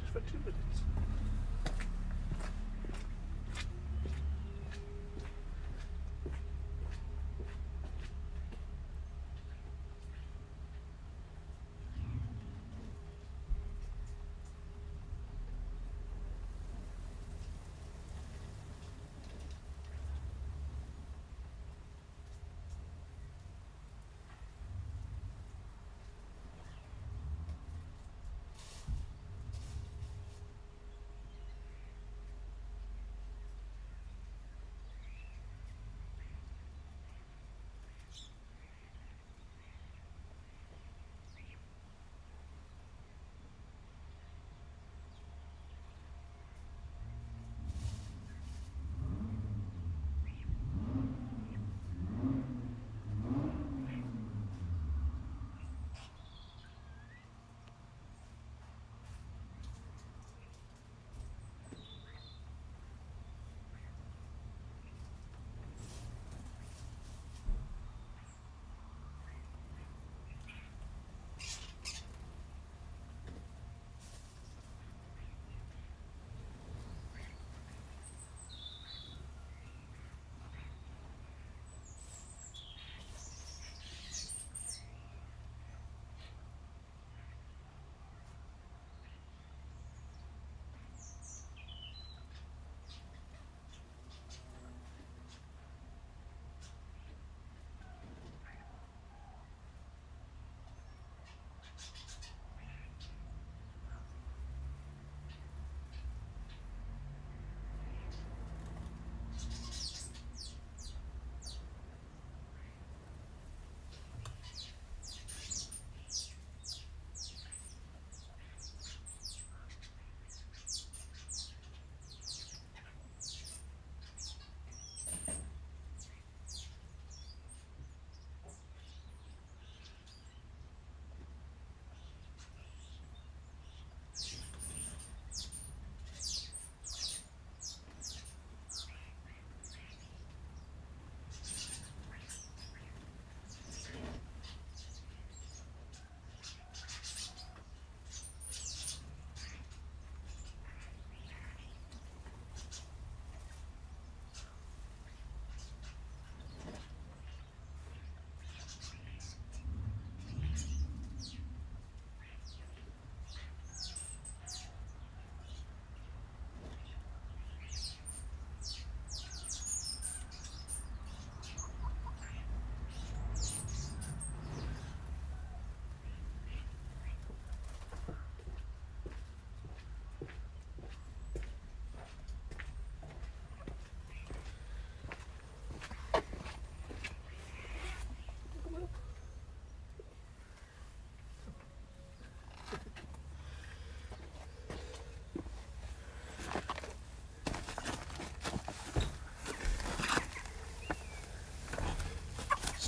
just for 2 minutes.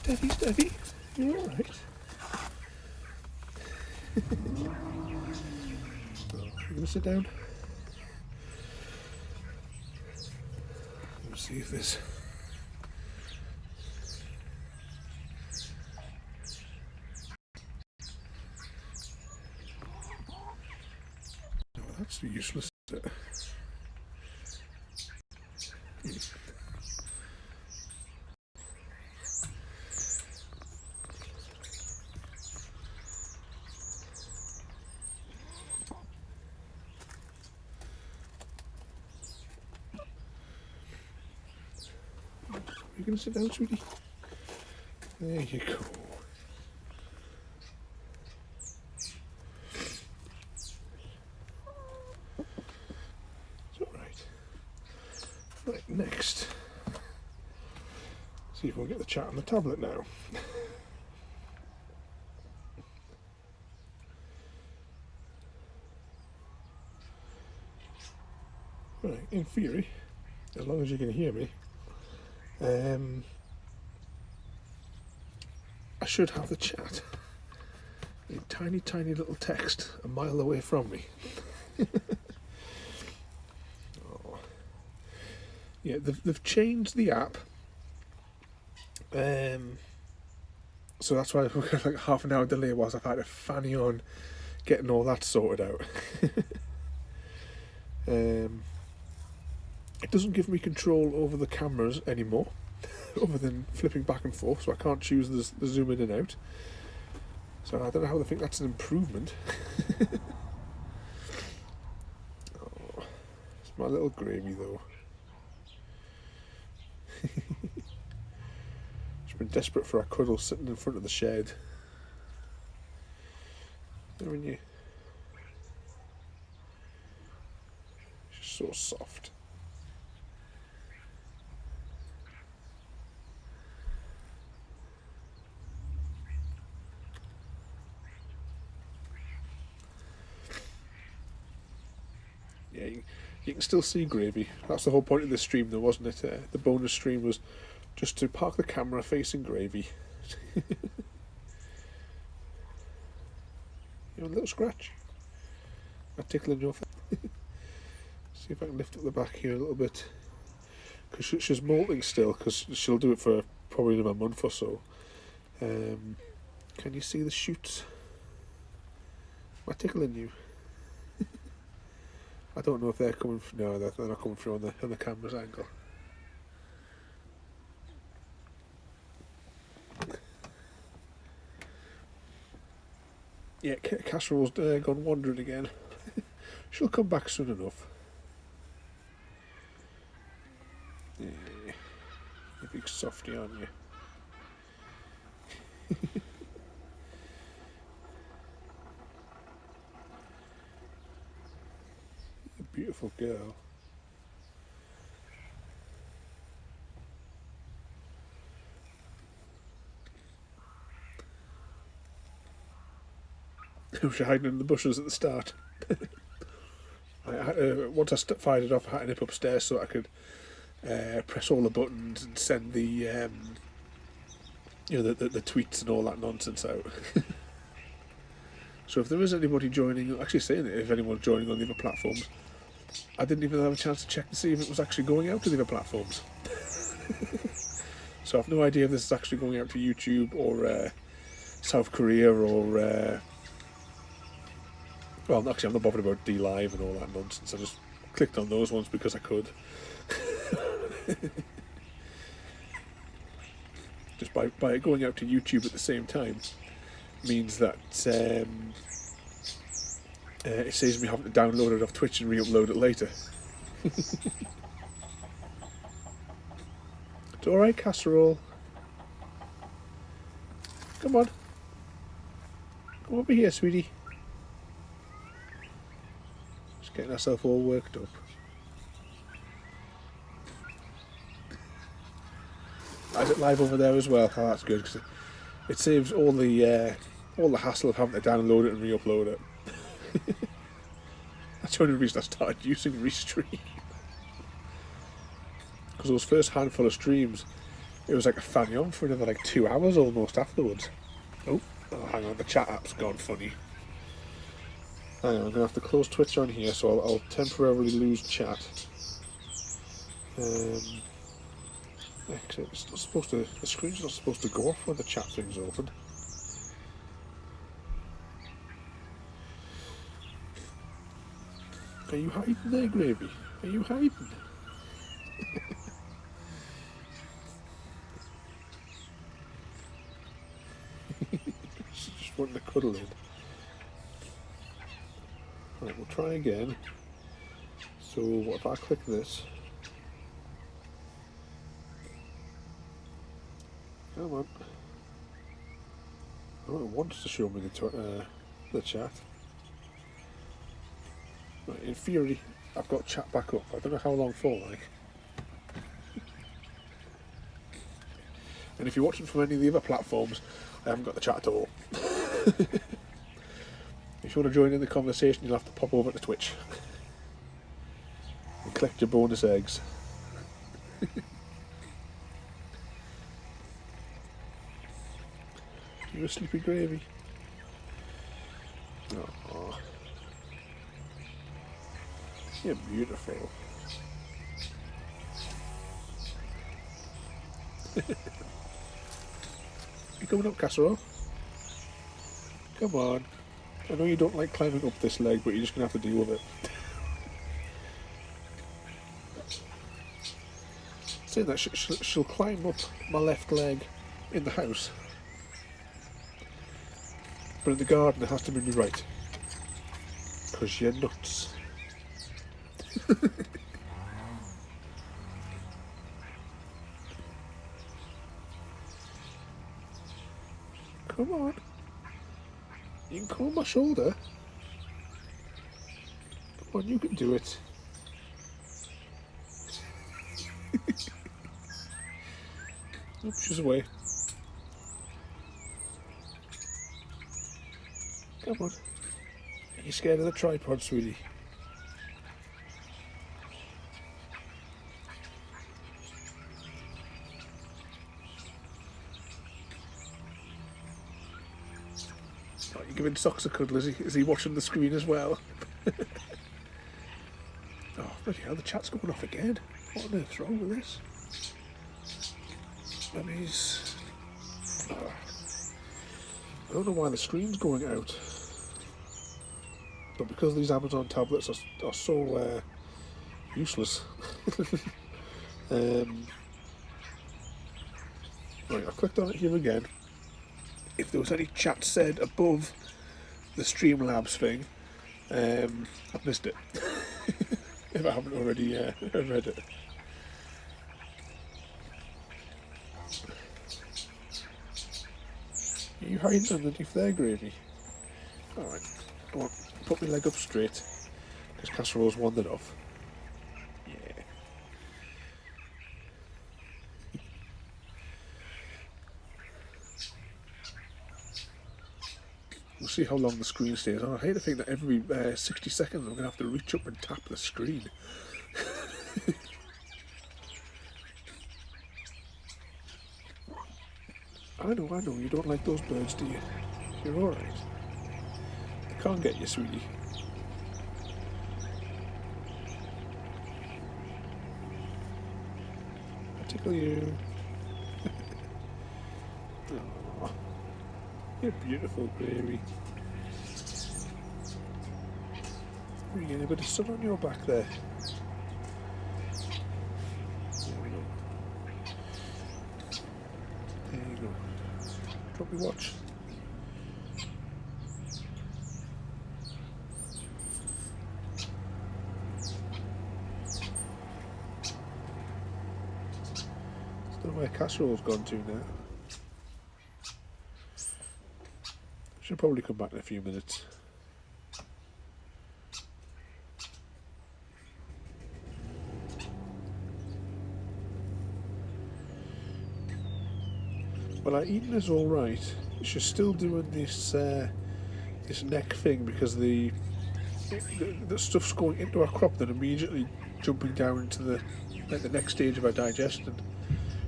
Steady, steady. You're all right. You're going to sit down. Let's see if this... Oh, that's useless, isn't it? You're going to sit down, sweetie? There you go. It's all right. Right, next. See if we can get the chat on the tablet now. Right, in theory, as long as you can hear me, I should have the chat in tiny, tiny little text a mile away from me. Oh. Yeah, they've changed the app, so that's why we've got like half an hour delay whilst I've had to fanny on getting all that sorted out. It doesn't give me control over the cameras anymore, other than flipping back and forth, so I can't choose the zoom in and out. So I don't know how they think that's an improvement. Oh, it's my little Gravy though. She's been desperate for a cuddle sitting in front of the shed. When you... She's so soft. Yeah, you can still see Gravy. That's the whole point of the stream though, wasn't it? The bonus stream was just to park the camera facing Gravy. You know, a little scratch. A tickle in your face. See if I can lift up the back here a little bit. Because she's molting still, because she'll do it for probably another month or so. Can you see the shoots? Am I tickling you? I don't know if they're coming. No, they're not coming through on the camera's angle. Yeah, Casserole's gone wandering again. She'll come back soon enough. Yeah, you big softy, aren't you? Beautiful girl. I was hiding in the bushes at the start. Once I fired it off, I had to nip upstairs so I could press all the buttons and send the the tweets and all that nonsense out. So if there is anybody joining, actually saying it, if anyone's joining on the other platforms, I didn't even have a chance to check to see if it was actually going out to the other platforms. So I've no idea if this is actually going out to YouTube or South Korea or... well, actually I'm not bothered about D-Live and all that nonsense. I just clicked on those ones because I could. Just by it going out to YouTube at the same time means that it saves me having to download it off Twitch and re-upload it later. It's alright, Casserole. Come on. Come over here, sweetie. Just getting herself all worked up. Is it live over there as well? Oh, that's good, because it saves all the hassle of having to download it and re-upload it. That's the only reason I started using Restream. Because those first handful of streams, it was like a fanny on for another like 2 hours almost afterwards. Oh, hang on, the chat app's gone funny. Hang on, I'm going to have to close Twitch on here, so I'll temporarily lose chat. Exit. It's not supposed to. The screen's not supposed to go off when the chat thing's open. Are you hiding there, Gravy? Are you hiding? She's just wanting to cuddle in. Right, we'll try again. So, what if I click this? Come on. Oh, it wants to show me the chat. Right, in theory, I've got chat back up. I don't know how long for, like. And if you're watching from any of the other platforms, I haven't got the chat at all. If you want to join in the conversation, you'll have to pop over to Twitch and collect your bonus eggs. You're a sleepy Gravy. Oh, you're beautiful. You coming up, Casserole? Come on. I know you don't like climbing up this leg, but you're just going to have to deal with it. saying that she'll climb up my left leg in the house, but in the garden it has to be me right, because you're nuts. Come on. You can come on my shoulder. Come on, you can do it. Oops, she's away. Come on. Are you scared of the tripod, sweetie? Oh, you're giving Socks a cuddle, is he watching the screen as well? Oh, bloody hell, the chat's going off again. What on earth's wrong with this? Maybe he's... Oh. I don't know why the screen's going out. But because these Amazon tablets are so useless. Right, I've clicked on it here again. If there was any chat said above the Streamlabs thing, I've missed it. If I haven't already read it. Are you hiding underneath there, Gravy? Alright, go on, put my leg up straight, because Casserole's wandered off. Yeah. We'll see how long the screen stays on. I hate to think that every 60 seconds I'm going to have to reach up and tap the screen. I know, you don't like those birds, do you? You're alright. They can't get you, sweetie. I tickle you. Aww. You're beautiful, Gravy. You're getting a bit of sun on your back there. There you go. Drop me watch. Don't know where Casserole's gone to now. She'll probably come back in a few minutes. Well, our eating is all right. She's still doing this this neck thing because the stuff's going into her crop, then immediately jumping down into the next stage of her digestion.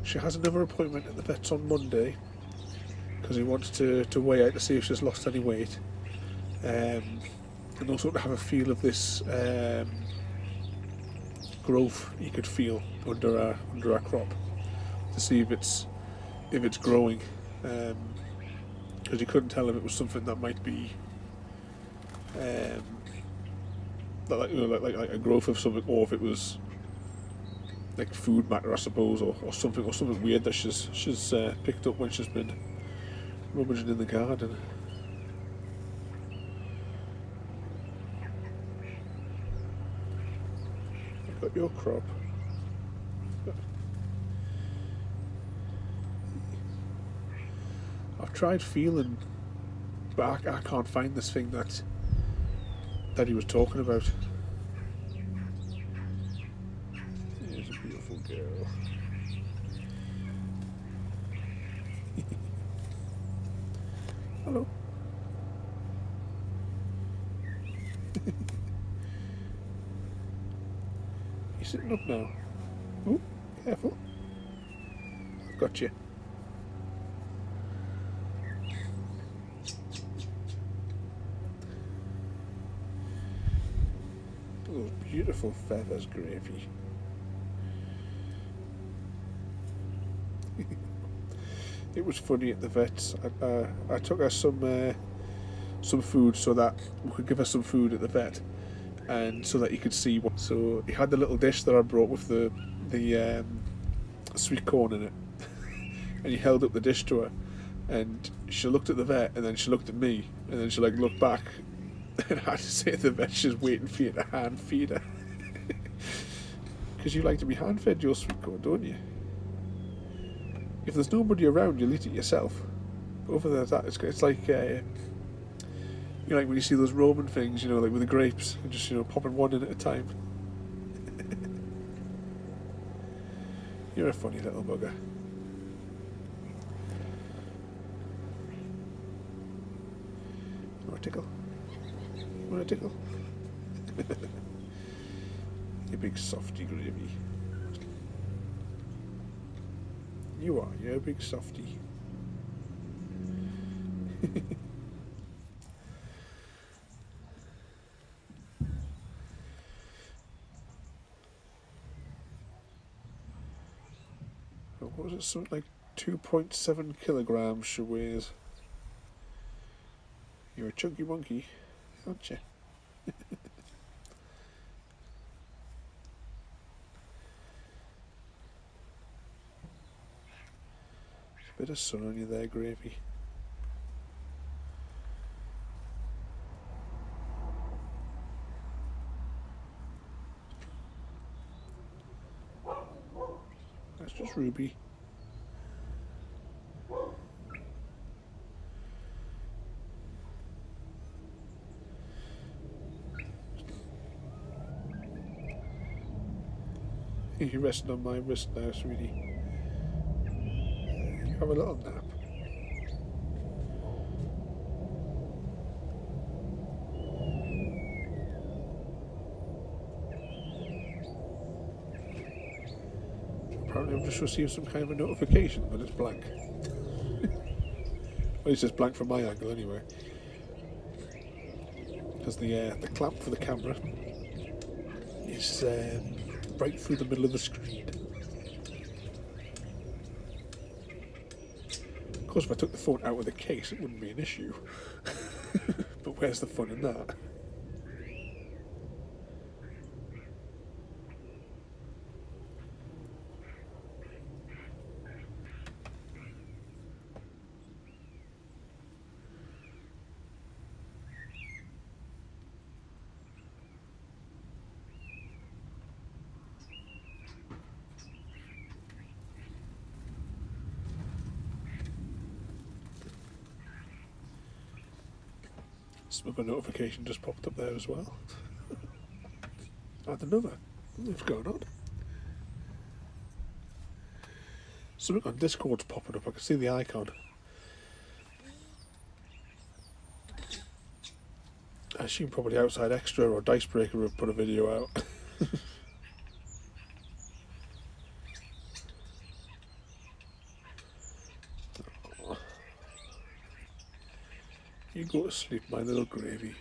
She has another appointment at the vet's on Monday because he wants to weigh her to see if she's lost any weight, and also to have a feel of this growth he could feel under her crop to see if it's growing, because he couldn't tell if it was something that might be like a growth of something, or if it was like food matter, I suppose, or something weird that she's picked up when she's been rummaging in the garden. I've got your crop. I've tried feeling, but I can't find this thing that he was talking about. Here's a beautiful girl. Hello. You're sitting up now. Oh, careful. I've got you. Those beautiful feathers, Gravy. It was funny at the vet's. I took her some food so that we could give her some food at the vet, and so that he could see what. So he had the little dish that I brought with the sweet corn in it, and you held up the dish to her, and she looked at the vet, and then she looked at me, and then she like looked back, and I had to say to the vet, she's waiting for you to hand feed her, because you like to be hand fed your sweet corn, don't you? If there's nobody around, you'll eat it yourself. But other than that, it's like you know, like when you see those Roman things, you know, like with the grapes, and just, you know, popping one in at a time. You're a funny little bugger. Want a tickle? Want a tickle? You big softy, Gravy. You are. You're a big softy. What was it? Something like 2.7 kilograms she weighs. You're a chunky monkey, aren't you? Bit of sun on you there, Gravy. That's just Ruby. You're resting on my wrist now, sweetie. You have a little nap. Apparently I've just received some kind of a notification, but it's blank. At least it's blank from my angle anyway. Because the clamp for the camera is right through the middle of the screen. Of course, if I took the phone out of the case, it wouldn't be an issue. But where's the fun in that? Smoke notification just popped up there as well. And another. What's going on? Something on Discord's popping up. I can see the icon. I assume probably Outside Extra or Dicebreaker have put a video out. You go to sleep, my little Gravy.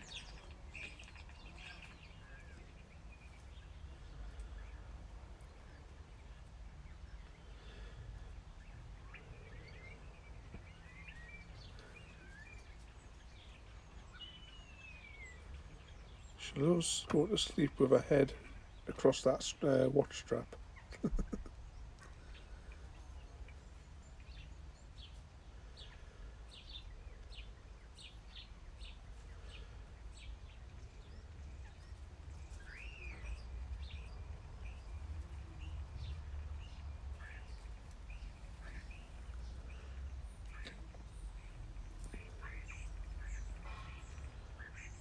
She loves going to sleep with her head across that watch strap.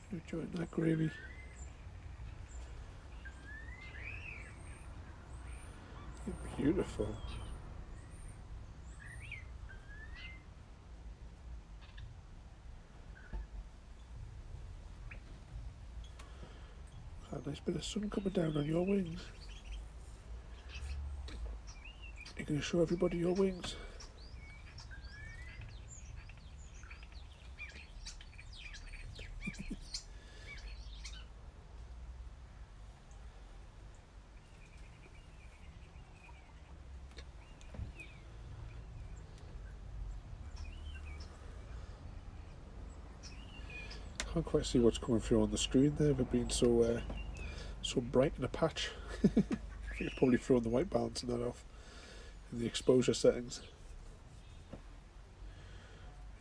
Enjoying that, Gravy. You're beautiful. A nice bit of sun coming down on your wings. You're going to show everybody your wings. Can't quite see what's coming through on the screen there, but being so so bright in a patch. I think it's probably throwing the white balance and that off. in the exposure settings.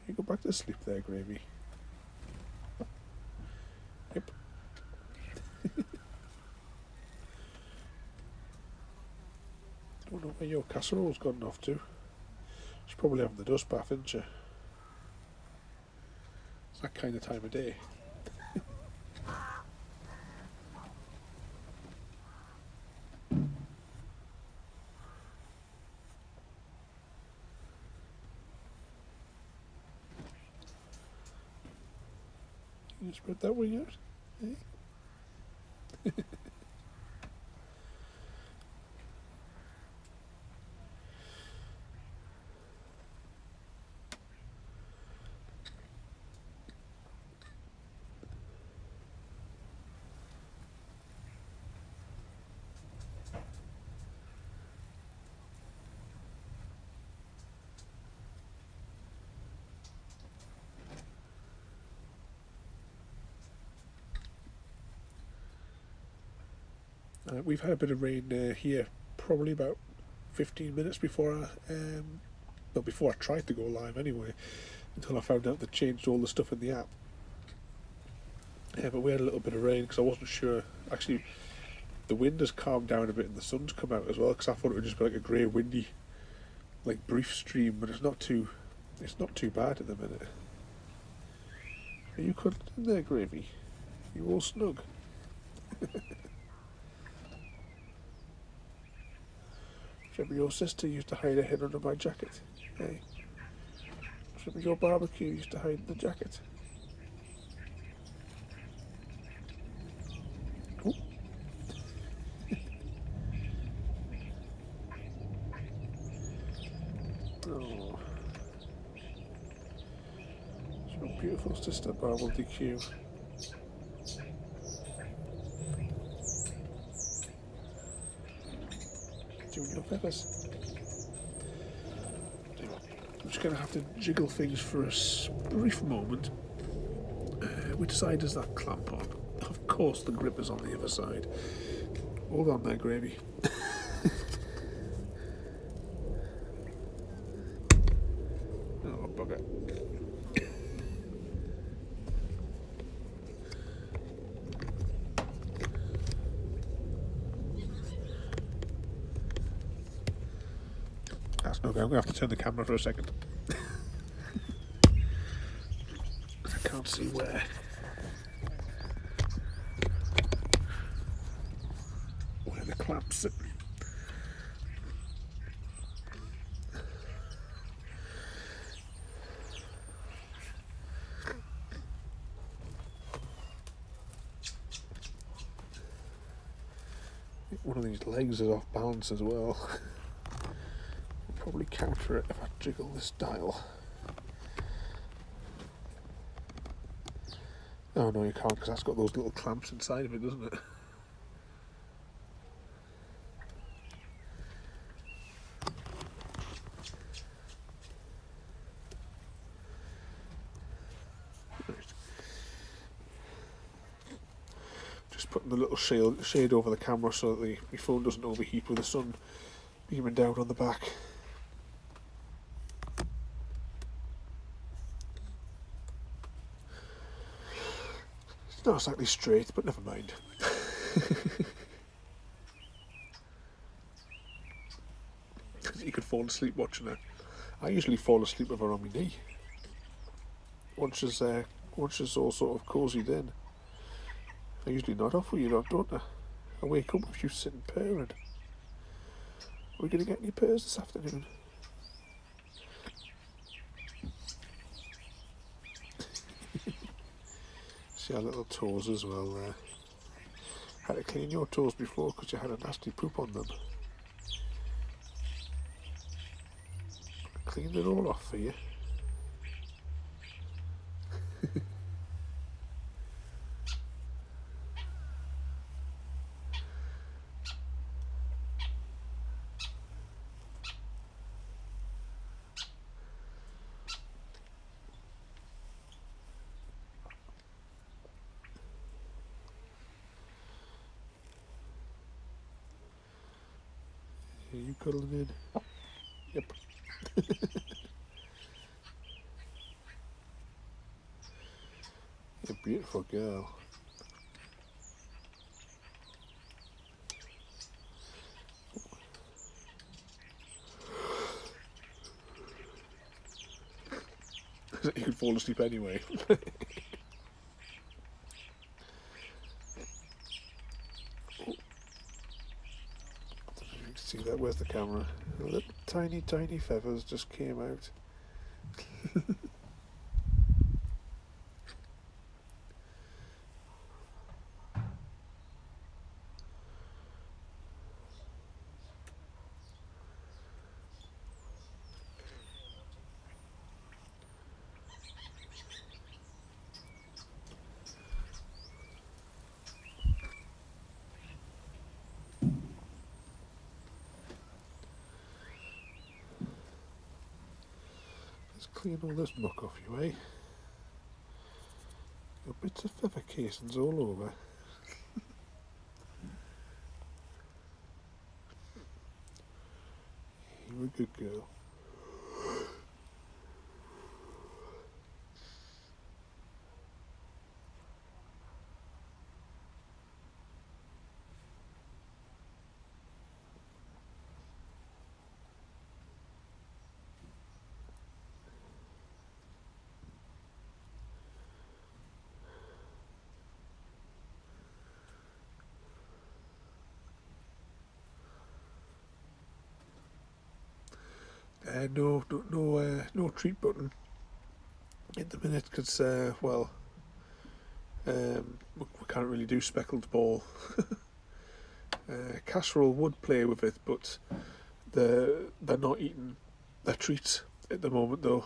You go back to sleep there, Gravy. Yep. I don't know where your casserole's gone off to. She's probably having the dust bath, isn't she? It's that kind of time of day. You spread that wing out, eh? We've had a bit of rain here, probably about 15 minutes before before I tried to go live anyway, until I found out they changed all the stuff in the app. Yeah, but we had a little bit of rain because I wasn't sure. Actually, the wind has calmed down a bit and the sun's come out as well, because I thought it would just be like a grey, windy, like brief stream, but it's not too bad at the minute. Are you cuddling in there, Gravy? You all snug? Remember your sister used to hide her head under my jacket? Hey? Remember your barbecue used to hide in the jacket? Oh. Oh. It's your beautiful sister, Barbel DQ. Doing your feathers. I'm just going to have to jiggle things for a brief moment. Which side is that clamp on? Of course the grip is on the other side. Hold on there, Gravy. Oh, bugger. That's no good. I'm going to have to turn the camera for a second. I can't see where. The clamps sit. One of these legs is off balance as well. I'll probably counter it if I jiggle this dial. Oh no, you can't, because that's got those little clamps inside of it, doesn't it? Just putting the little shade over the camera so that my phone doesn't overheat with the sun beaming down on the back. It's not exactly straight, but never mind. You could fall asleep watching her. I usually fall asleep with her on my knee. Once she's all sort of cozied in. I usually nod off with you lot, don't I? I wake up with you sitting purring. Are we going to get any purrs this afternoon? See our little toes as well there. Had to clean your toes before because you had a nasty poop on them. Cleaned it all off for you. Are you cuddling in? Yep. A beautiful girl. You could fall asleep anyway. You can see that. Where's the camera? Little tiny feathers just came out. Let's clean all this muck off you, eh? Got bits of feather casings all over. You're a good girl. No treat button at the minute because, we can't really do speckled ball. Casserole would play with it, but they're not eating their treats at the moment though.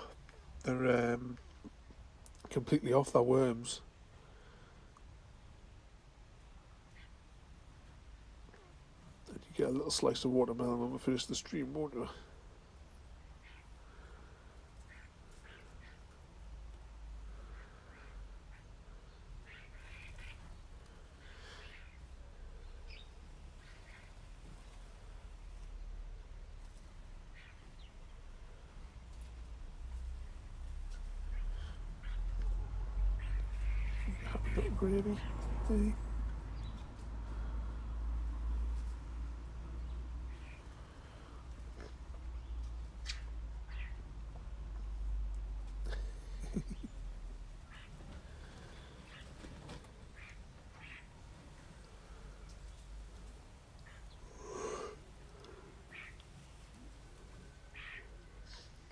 They're completely off their worms. And you get a little slice of watermelon when we finish the stream, won't you? Little gravy. Hey.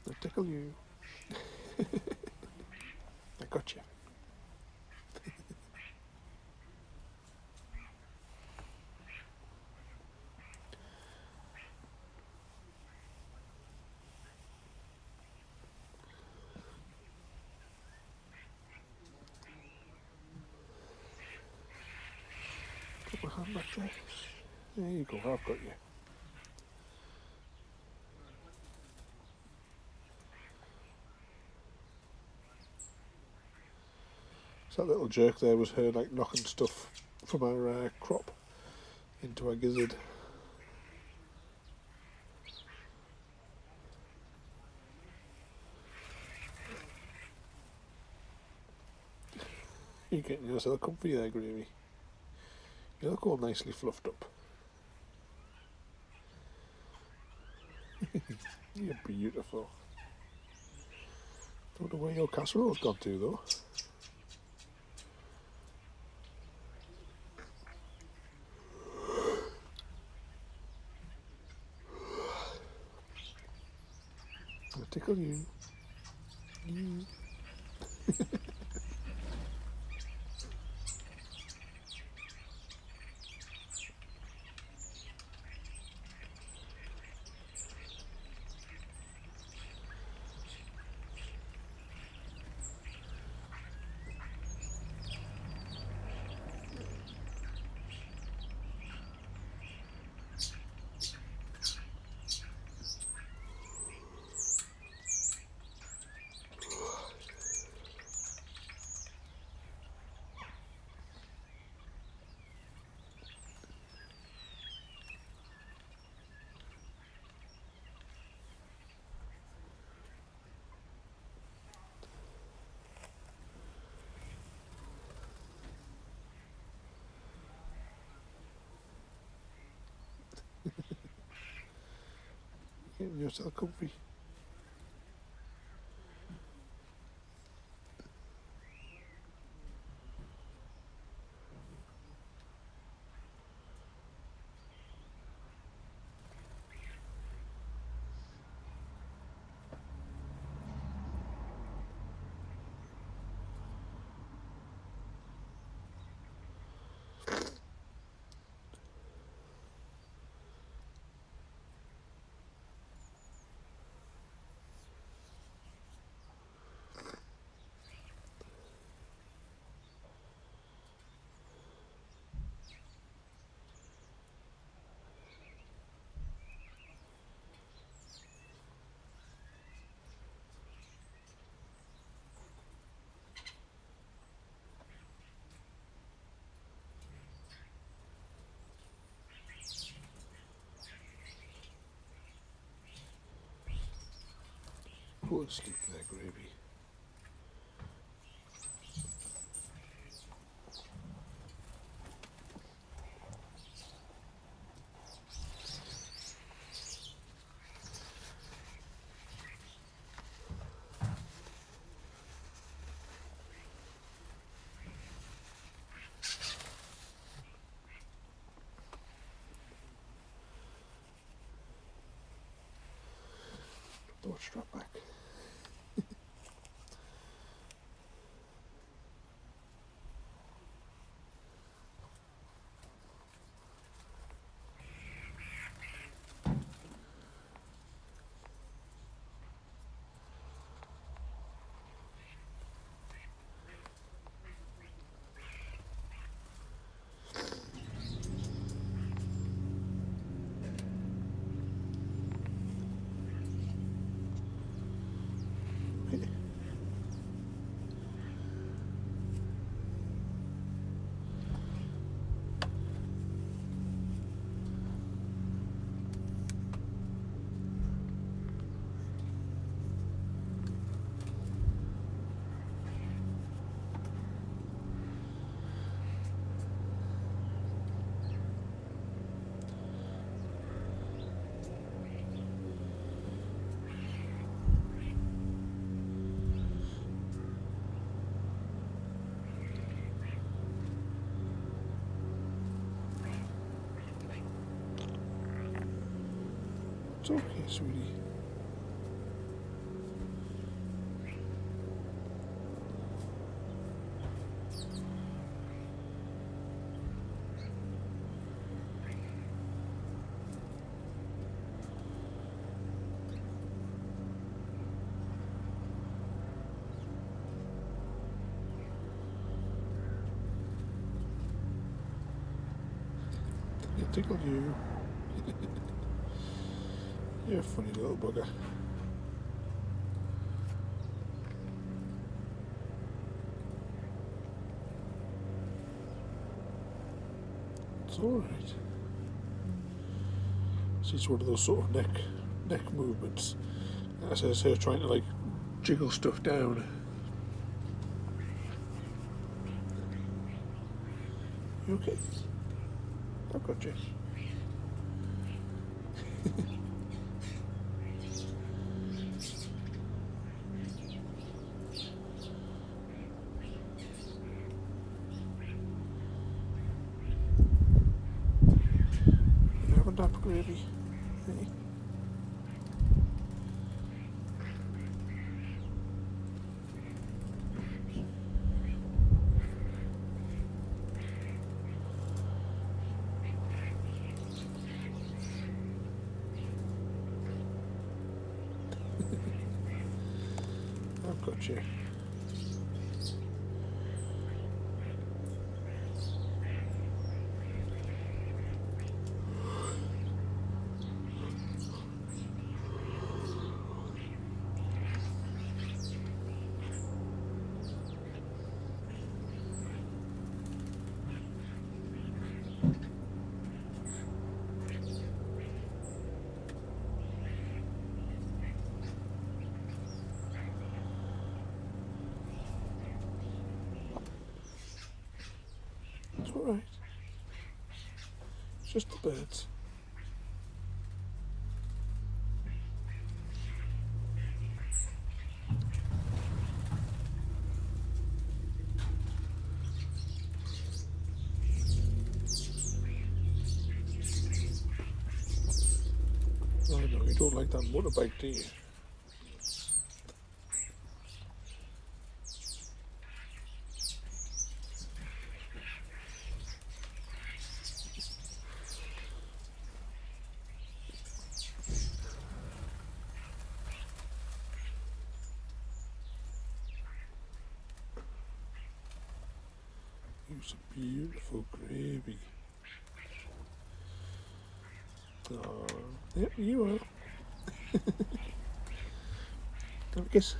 I'll tickle you. I got you. Put my hand back there. There you go, I've got you. So that little jerk there was her like knocking stuff from our crop into our gizzard. You're getting yourself comfy there, Gravy. You look all nicely fluffed up. You're beautiful. Don't know where your casserole's gone to though. I'll tickle you. Getting yourself comfy. Go and sleep there, Gravy. Don't strap back. It's okay, sweetie. It tickled you. You're a funny little bugger. It's alright. See, it's one of those sort of neck movements. As I say, trying to like jiggle stuff down. You okay? I've got you. You haven't had Gravy. Hey. I've got you. It's alright. It's just the birds. don't like that motorbike, do you? You're some beautiful gravy. Oh, yep, you are. Have a kiss.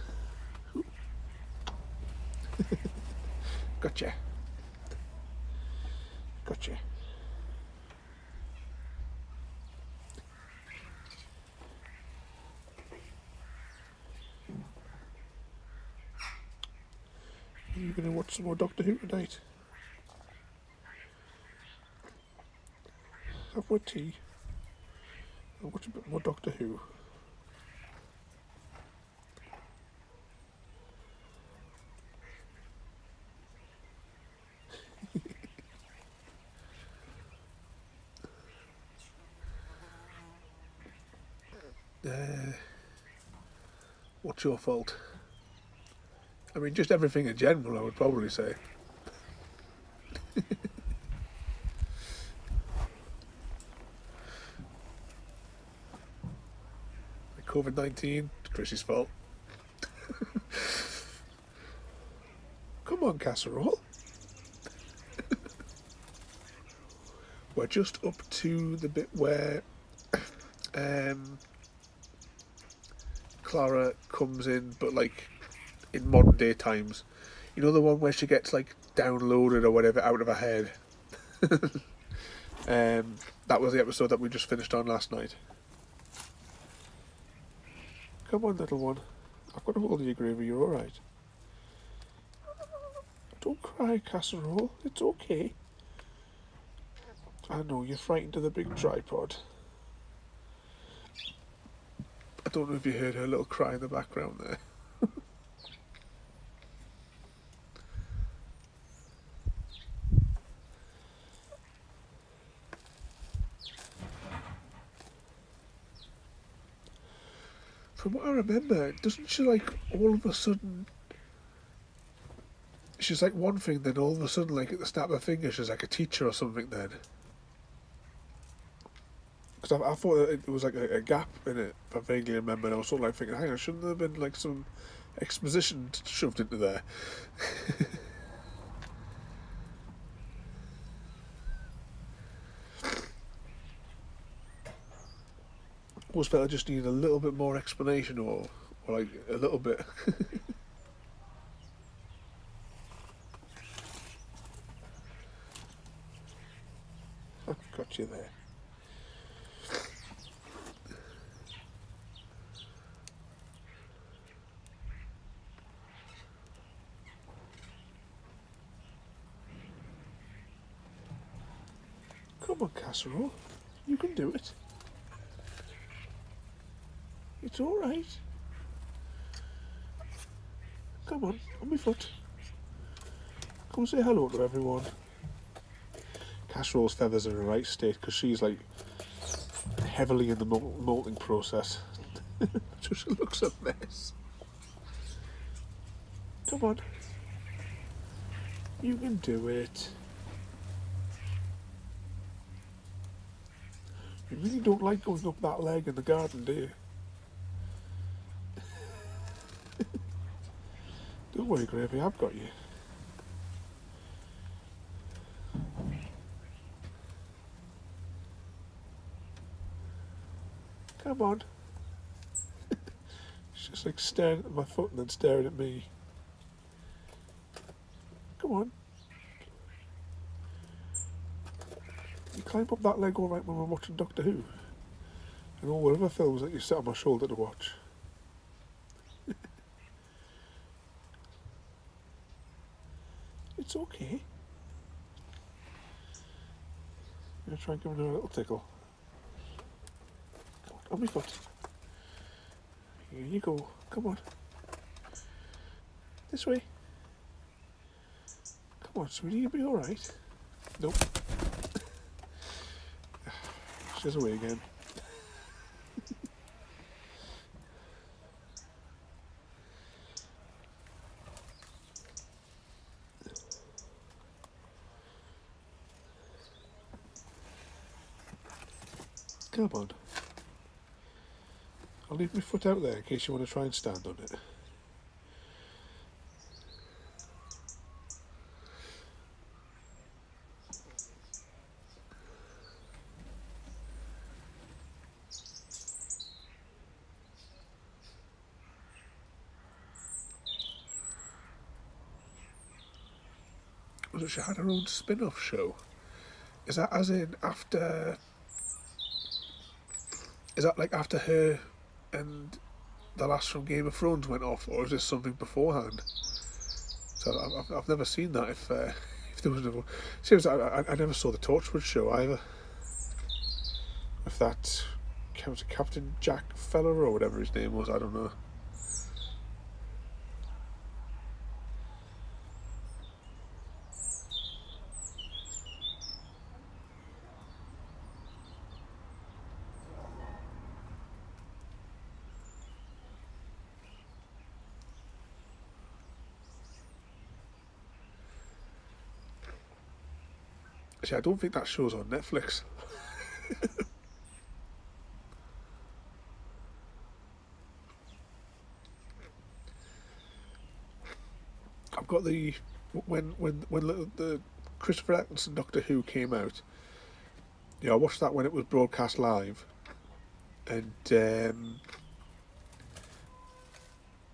Gotcha. Gotcha. Are you going to watch some more Doctor Who tonight? Have my tea. I'll watch a bit more Doctor Who. What's your fault? I mean, just everything in general, I would probably say. COVID-19, it's Chrissy's fault. Come on, Casserole. We're just up to the bit where Clara comes in, but like in modern day times. You know, the one where she gets like downloaded or whatever out of her head. That was the episode that we just finished on last night. Come on, little one. I've got a hold of your gravy, you're alright. Don't cry, Casserole. It's okay. I know, you're frightened of the big tripod. I don't know if you heard her little cry in the background there. From what I remember, doesn't she like all of a sudden... She's like one thing, then all of a sudden, like at the snap of her finger, she's like a teacher or something then. Because I thought that it was like a gap in it, if I vaguely remember, and I was sort of like thinking, hang on, shouldn't there have been like some exposition shoved into there? Always felt I just needed a little bit more explanation, or like a little bit. I've got you there. Come on, Casserole. You can do it. It's alright. Come on my foot. Come say hello to everyone. Casserole's feathers are in the right state because she's like heavily in the molting process. So she looks a mess. Come on. You can do it. You really don't like going up that leg in the garden, do you? Don't worry, Gravy, I've got you. Come on. She's just like staring at my foot and then staring at me. Come on. You climb up that leg all right when we're watching Doctor Who. And all whatever films that you sit on my shoulder to watch. It's okay. I'm going to try and give her a little tickle. Come on my foot. Here you go. Come on. This way. Come on, sweetie, you'll be alright. Nope. She's away again. Come on. I'll leave my foot out there in case you want to try and stand on it. So she had her own spin-off show. Is that as in after... Is that like after her and the last from Game of Thrones went off, or is this something beforehand? So I've never seen that. If there was no... Seriously, I never saw the Torchwood show either. If that counts, Captain Jack Feller or whatever his name was, I don't know. See, I don't think that show's on Netflix. I've got the when the Christopher Eccleston Doctor Who came out. Yeah, I watched that when it was broadcast live, and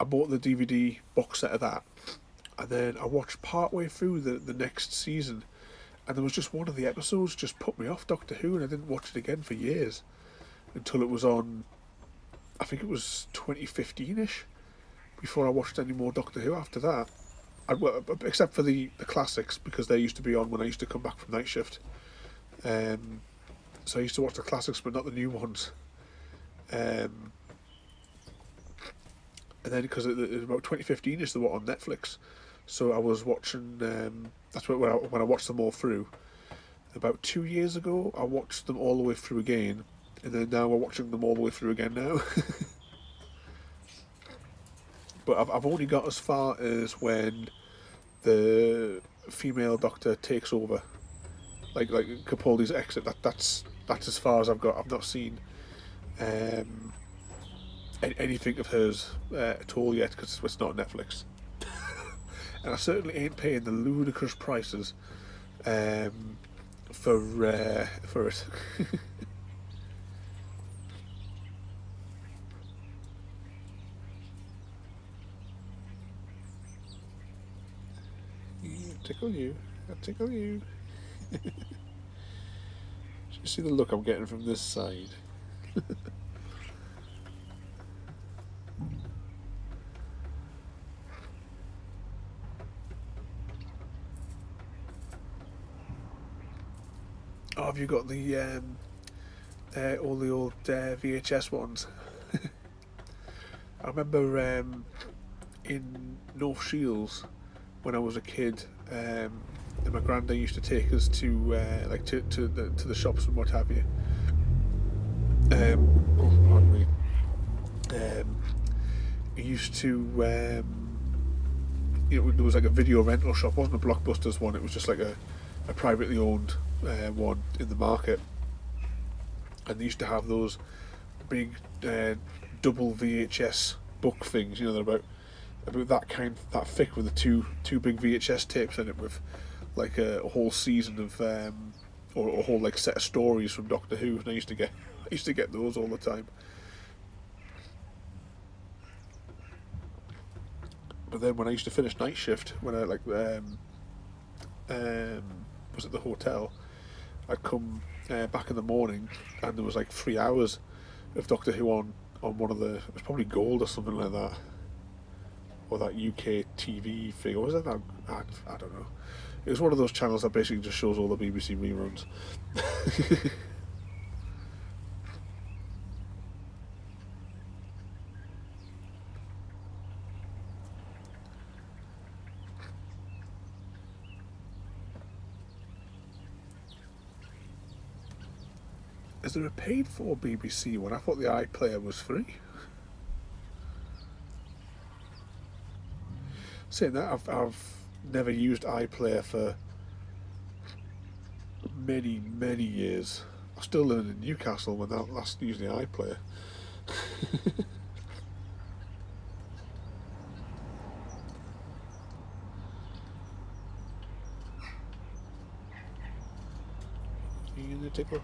I bought the DVD box set of that, and then I watched partway through the next season, and there was just one of the episodes just put me off Doctor Who, and I didn't watch it again for years until it was on. I think it was 2015ish before I watched any more Doctor Who after that. Well, except for the classics, because they used to be on when I used to come back from night shift. So I used to watch the classics, but not the new ones. And then because it was about 2015ish, they were on Netflix, so I was watching. That's when I watched them all through. About 2 years ago, I watched them all the way through again, and then now we're watching them all the way through again now. But I've only got as far as when the female Doctor takes over, like Capaldi's exit. That's as far as I've got. I've not seen anything of hers at all yet, because it's not on Netflix. And I certainly ain't paying the ludicrous prices for it. Tickle you, I'll tickle you. You see the look I'm getting from this side. Oh, have you got the all the old VHS ones? I remember in North Shields when I was a kid, and my granddad used to take us to to the shops and what have you. Pardon me. He used to, there was like a video rental shop. It wasn't a Blockbusters one. It was just like a privately owned one in the market, and they used to have those big double VHS book things. They're about that thick, with the two big VHS tapes in it, with like a whole season of or a whole like set of stories from Doctor Who. And I used to get those all the time. But then when I used to finish night shift, when I was at the hotel, I'd come back in the morning, and there was like 3 hours of Doctor Who on one of the, it was probably Gold or something like that, or that UK TV thing, or was it that? I don't know. It was one of those channels that basically just shows all the BBC reruns. Is there a paid for BBC one? I thought the iPlayer was free. Saying that, I've never used iPlayer for many years. I'm still living in Newcastle when that last used the iPlayer. You gonna tickle?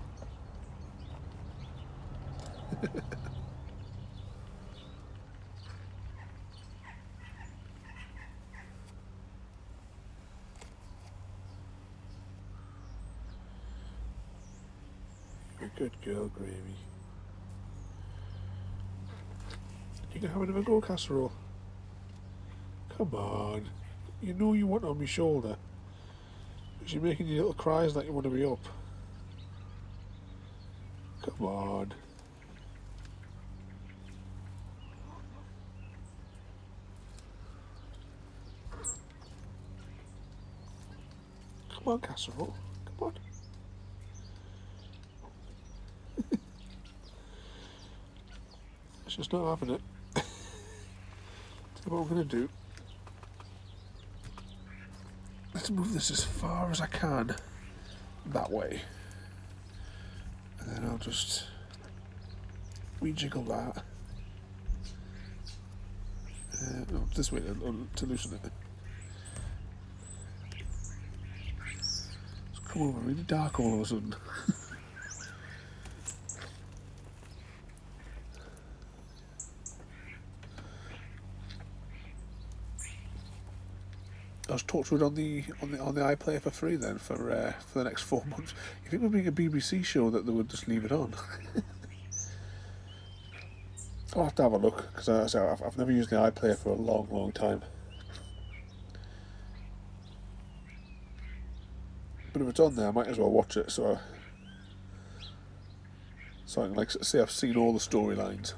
You're a good girl, Gravy. You can have another go, Casserole. Come on. You know you want on my shoulder. Because you're making your little cries like you want to be up. Come on. Come on, Casserole. Come on. It's just not having it. What I'm going to do. Let's move this as far as I can. That way. And then I'll just rejiggle that. No, this way to loosen it. It's come over really dark all of a sudden. I was tortured on the iPlayer for free then for the next 4 months. You think it would be a BBC show that they would just leave it on? I'll have to have a look because I've never used the iPlayer for a long time. But if it's on there, I might as well watch it so I can like say I've seen all the storylines.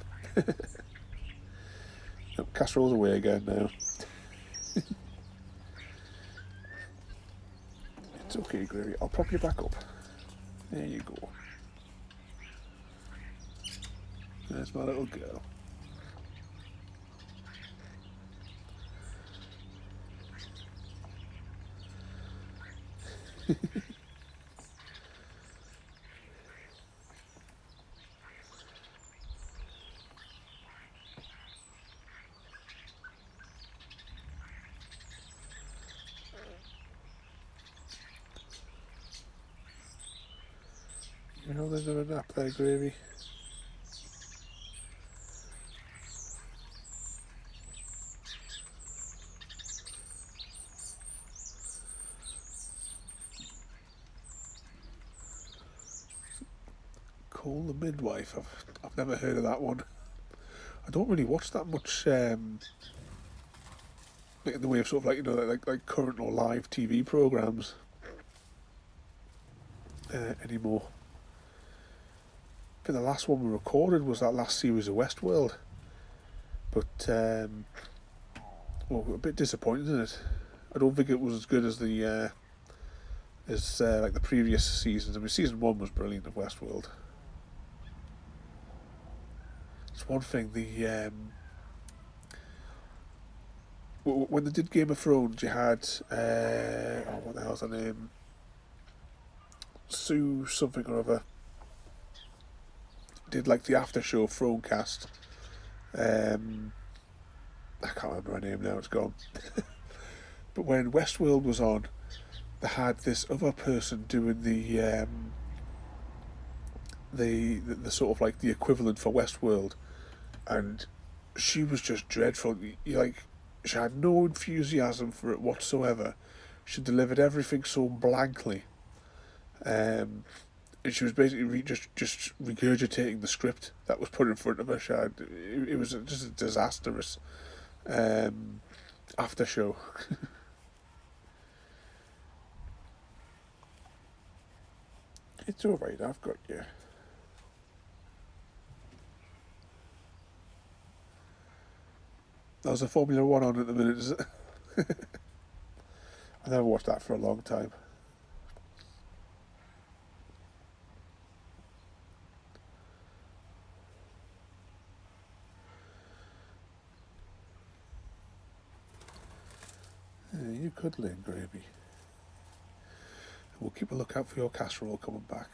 Casserole's away again now. It's okay, Gravy. I'll prop you back up. There you go. There's my little girl. You know there's a nap there, Gravy. Call the Midwife. I've never heard of that one. I don't really watch that much in the way of sort of like, you know, like current or live TV programs anymore. I think the last one we recorded was that last series of Westworld, but well, a bit disappointed in it. I don't think it was as good as the like the previous seasons. I mean, season 1 was brilliant of Westworld. It's one thing, when they did Game of Thrones, you had what the hell's her name? Sue something or other. Did like the after show Thronecast. I can't remember her name now, it's gone. But when Westworld was on, they had this other person doing the sort of like the equivalent for Westworld, and she was just dreadful. She had no enthusiasm for it whatsoever. She delivered everything so blankly, and she was basically just regurgitating the script that was put in front of her. It was just a disastrous after show. It's alright, I've got you. There's a Formula 1 on at the minute, is it? I never watched that for a long time. You cuddling, Gravy. We'll keep a lookout for your casserole coming back.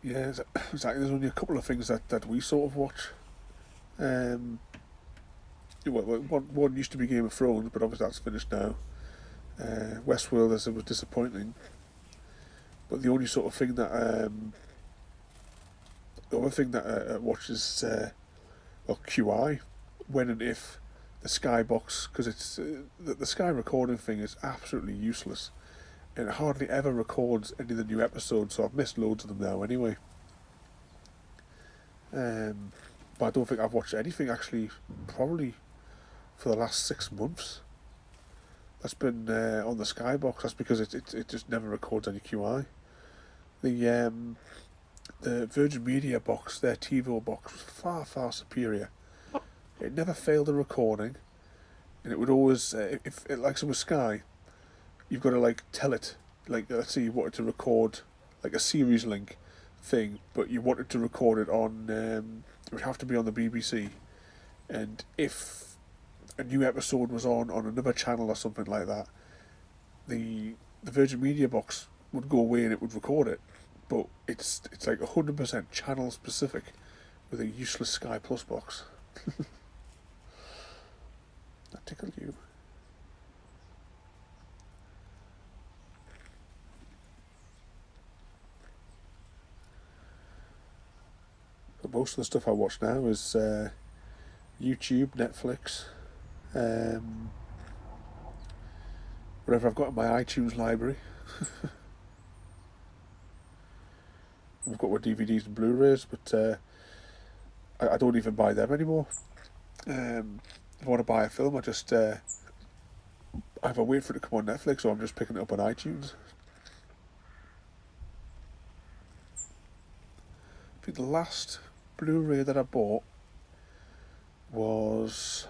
Yeah, exactly. There's only a couple of things that we sort of watch. Um, one used to be Game of Thrones, but obviously that's finished now. Westworld, as it was disappointing. But the only sort of thing that the other thing that I watch is well, QI, when and if the Skybox, because it's the Sky recording thing is absolutely useless. And it hardly ever records any of the new episodes, so I've missed loads of them now anyway. But I don't think I've watched anything actually, probably for the last 6 months. That's been on the Skybox. That's because it just never records any QI. The Virgin Media box, their TiVo box, was far superior. It never failed a recording, and it would always, if it like so with Sky, you've got to like tell it, like let's say you wanted to record like a series link thing, but you wanted to record it on, it would have to be on the BBC, and if a new episode was on another channel or something like that, the Virgin Media box would go away and it would record it, but it's like 100% channel specific with a useless Sky Plus box. That tickled you. But most of the stuff I watch now is YouTube, Netflix, whatever I've got in my iTunes library. We've got my DVDs and Blu-rays, but I don't even buy them anymore. If I want to buy a film, I just either wait for it to come on Netflix or I'm just picking it up on iTunes. I think the last Blu-ray that I bought was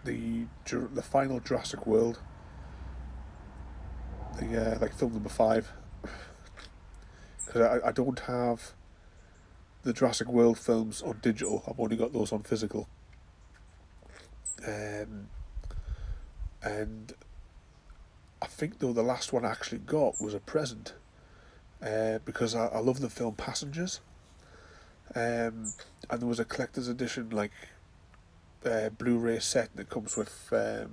the final Jurassic World, the like film number 5, because I don't have the Jurassic World films on digital. I've only got those on physical, and I think though the last one I actually got was a present, because I love the film Passengers, and there was a collector's edition like Blu-ray set that comes with the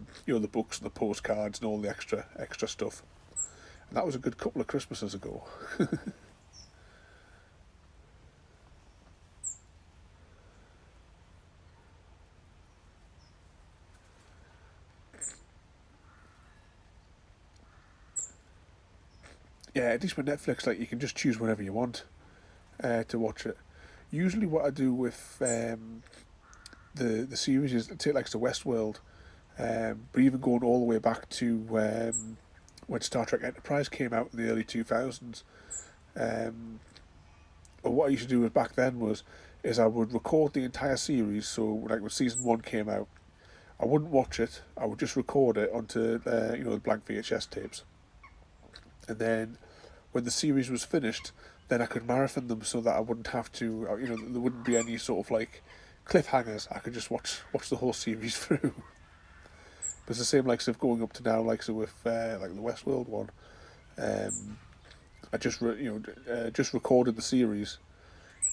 books and the postcards and all the extra stuff, and that was a good couple of Christmases ago. Yeah, at least with Netflix, like you can just choose whenever you want to watch it. Usually, what I do with the series is take like the Westworld, but even going all the way back to when Star Trek Enterprise came out in the early 2000s. What I used to do back then is I would record the entire series. So like when season 1 came out, I wouldn't watch it. I would just record it onto the blank VHS tapes, and then when the series was finished, then I could marathon them so that I wouldn't have to, there wouldn't be any sort of like cliffhangers. I could just watch the whole series through. But it's the same like of going up to now, like so with like the Westworld one. I just just recorded the series,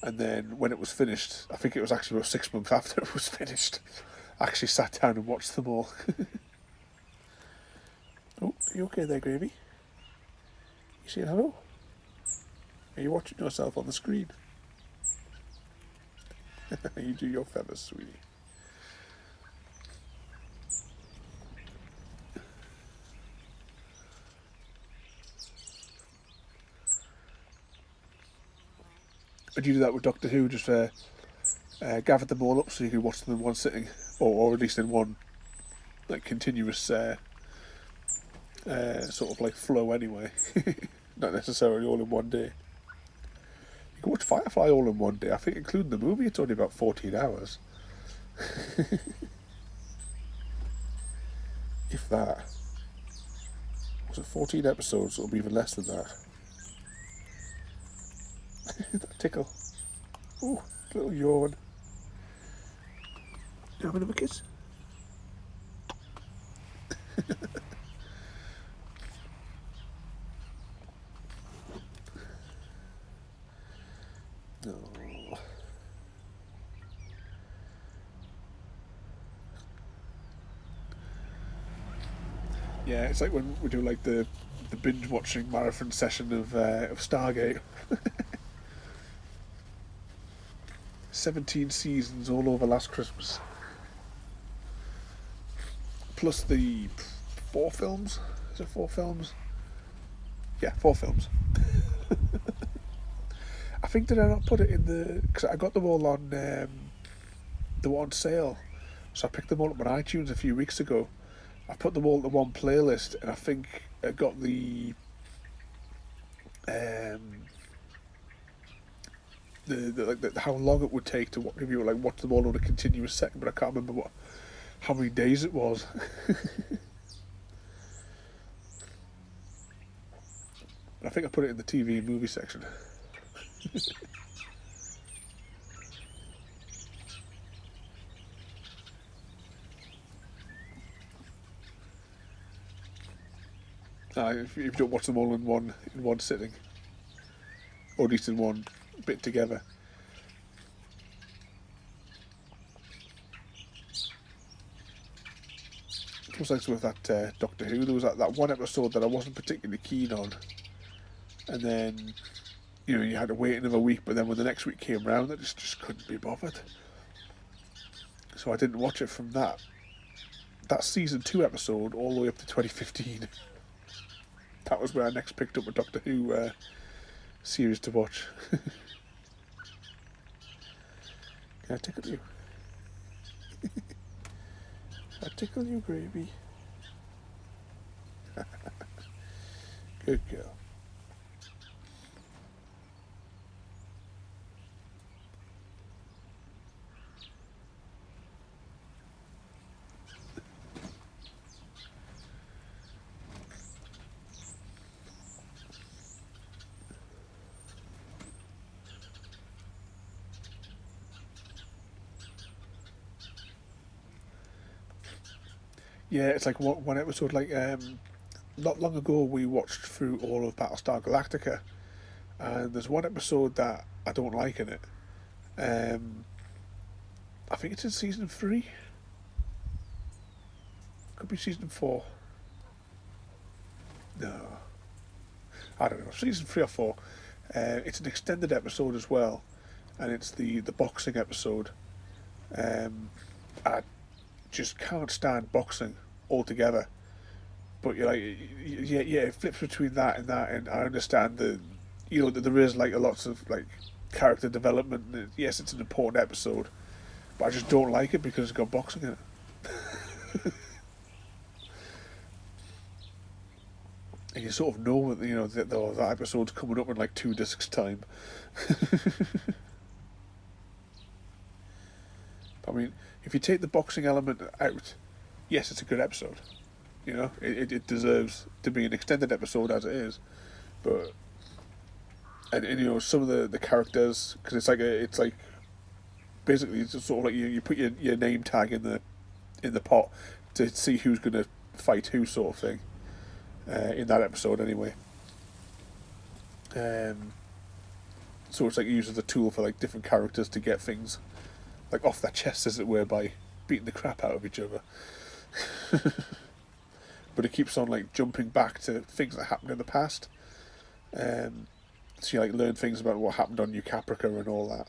and then when it was finished, I think it was actually about 6 months after it was finished, I actually sat down and watched them all. Oh, are you okay there, Gravy? You saying hello? Are you watching yourself on the screen? You do your feathers, sweetie. Would you do that with Doctor Who? Just gather them all up so you can watch them in one sitting, or at least in one like continuous sort of like flow anyway. Not necessarily all in one day. You can watch Firefly all in one day. I think including the movie it's only about 14 hours. If that. Was it 14 episodes? It'll be even less than that. That tickle. Oh, little yawn. You have another kiss? No. Yeah, it's like when we do like the binge watching marathon session of Stargate. 17 seasons all over last Christmas, plus the 4 films. Is it 4 films? Yeah, 4 films. I think did I not put it in the? Because I got them all on. They were on sale, so I picked them all up on iTunes a few weeks ago. I put them all into one playlist, and I think I got um, the how long it would take to if you were like watch them all on a continuous second, but I can't remember how many days it was. I think I put it in the TV and movie section. If you don't watch them all in one sitting, or at least in one bit together. It was like with that Doctor Who. There was that one episode that I wasn't particularly keen on, and then you had to wait another week. But then when the next week came round, I just couldn't be bothered. So I didn't watch it from that season 2 episode all the way up to 2015. That was where I next picked up a Doctor Who series to watch. Can I tickle you? I tickle you, Gravy. Good girl. Yeah, it's like one episode. Like not long ago, we watched through all of Battlestar Galactica, and there's one episode that I don't like in it. Um, I think it's in season 3. Could be season 4. No, I don't know. Season 3 or 4. It's an extended episode as well, and it's the boxing episode. I just can't stand boxing altogether. But you're like, yeah, it flips between that, and I understand that there is like a lots of like character development. And yes, it's an important episode, but I just don't like it because it's got boxing in it. And you sort of know that episode's coming up in like 2 discs time. I mean, if you take the boxing element out, yes, it's a good episode. It deserves to be an extended episode as it is, but and some of the characters, because it's like basically it's sort of like you put your name tag in the pot to see who's going to fight who, sort of thing. In that episode, anyway. So it's like it uses a tool for like different characters to get things like off their chest, as it were, by beating the crap out of each other. But it keeps on like jumping back to things that happened in the past. So you like learn things about what happened on New Caprica and all that.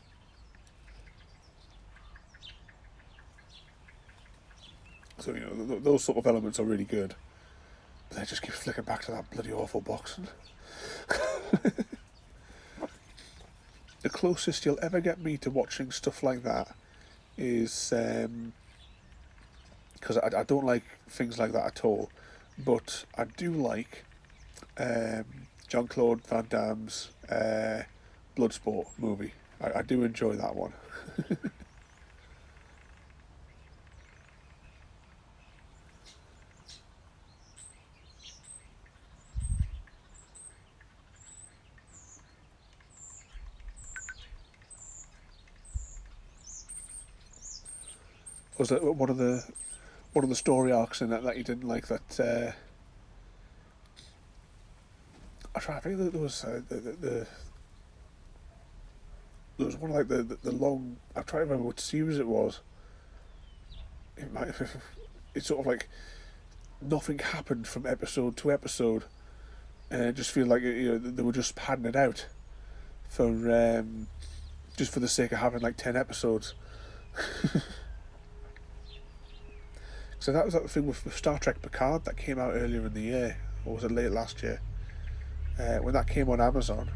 So those sort of elements are really good. But then it just keeps flicking back to that bloody awful boxing. The closest you'll ever get me to watching stuff like that is because I don't like things like that at all, but I do like Jean-Claude Van Damme's Bloodsport movie. I do enjoy that one. Was it one of the story arcs in that you didn't like? That I think that there was there was one like the long. I'm trying to remember what series it was. It might. It's sort of like nothing happened from episode to episode, and I just feel like they were just padding it out for just for the sake of having like 10 episodes. So that was like the thing with Star Trek Picard that came out earlier in the year, or was it late last year? When that came on Amazon,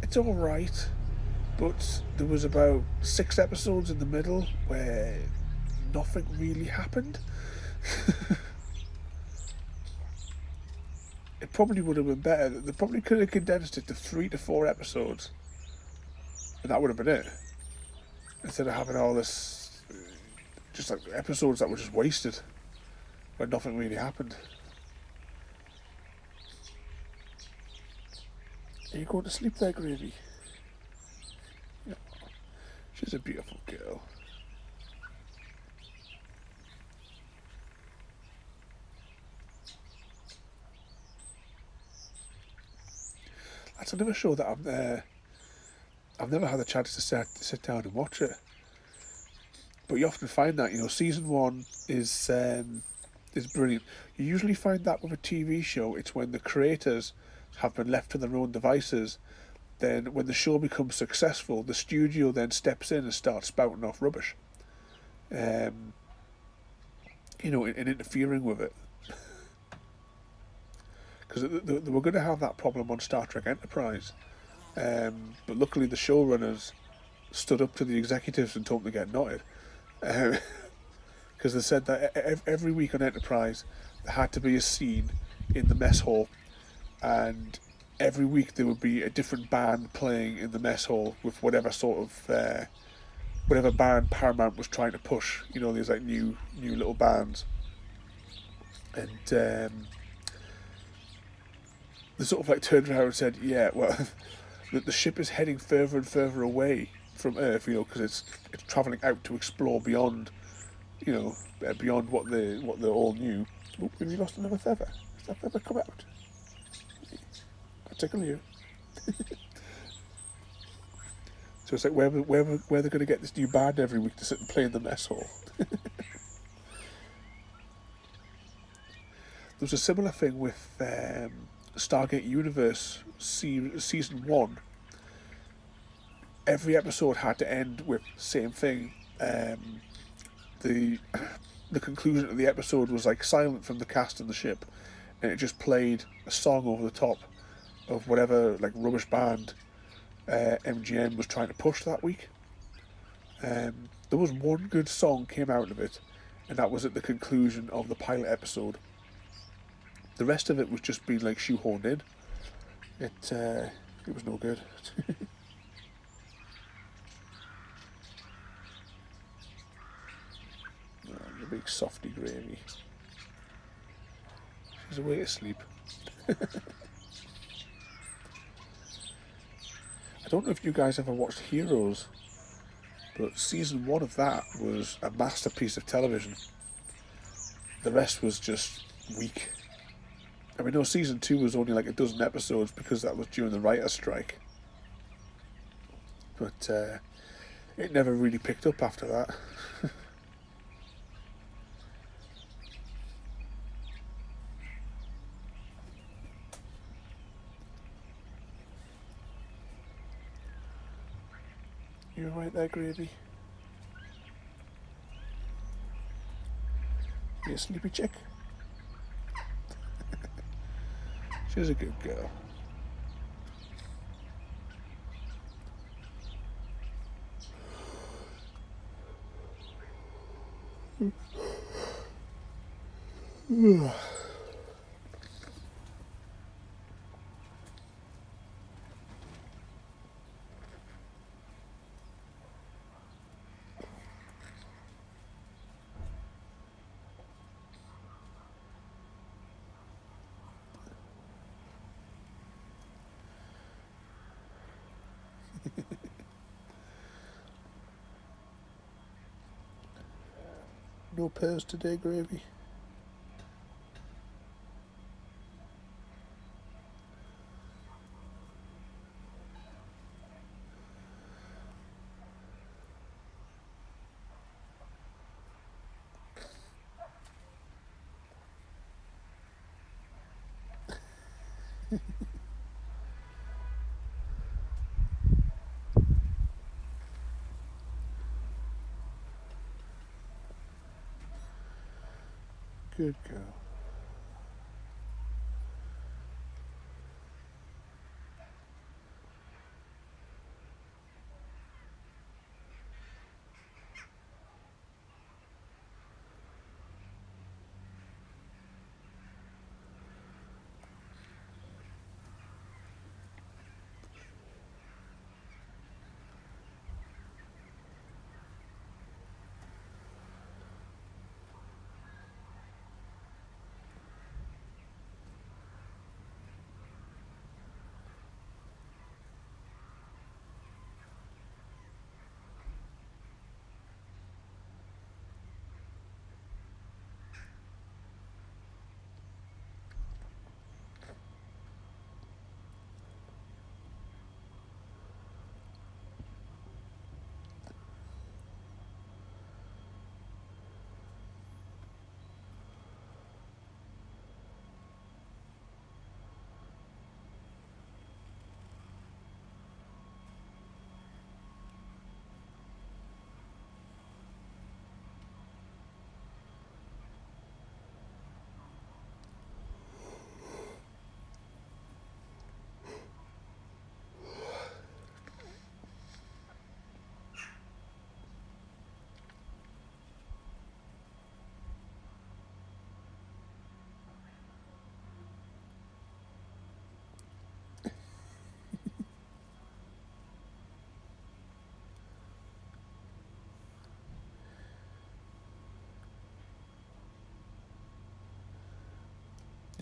it's all right, but there was about 6 episodes in the middle where nothing really happened. It probably would have been better. They probably could have condensed it to 3 to 4 episodes, and that would have been it. Instead of having all this, just like episodes that were just wasted, where nothing really happened. Are you going to sleep there, Gravy? Yeah. She's a beautiful girl. That's another show that I've never had the chance to sit down and watch it. But you often find that, season 1 is brilliant. You usually find that with a TV show, it's when the creators have been left to their own devices. Then when the show becomes successful, the studio then steps in and starts spouting off rubbish. And interfering with it. Because they were going to have that problem on Star Trek Enterprise. But luckily the showrunners stood up to the executives and told them to get knotted. Because they said that every week on Enterprise there had to be a scene in the mess hall, and every week there would be a different band playing in the mess hall with whatever sort of whatever band Paramount was trying to push. These like new little bands, and they sort of like turned around and said, "Yeah, well, the ship is heading further and further away from Earth, because it's travelling out to explore beyond, beyond what they all knew." Oh, have you lost another feather? Has that feather come out? I'll tickle you. So it's like where they're going to get this new band every week to sit and play in the mess hall. There's a similar thing with Stargate Universe season 1. Every episode had to end with the same thing. The conclusion of the episode was like silent from the cast and the ship, and it just played a song over the top of whatever like rubbish band MGM was trying to push that week. There was one good song came out of it, and that was at the conclusion of the pilot episode. The rest of it was just being like shoehorned in. It was no good. The big softy Gravy. She's away asleep. I don't know if you guys ever watched Heroes, but season 1 of that was a masterpiece of television. The rest was just weak. I mean, no, season 2 was only like a dozen episodes because that was during the writer's strike. But it never really picked up after that. You alright there, Gravy? You a sleepy chick? She's a good girl. No pairs today, Gravy? Good girl.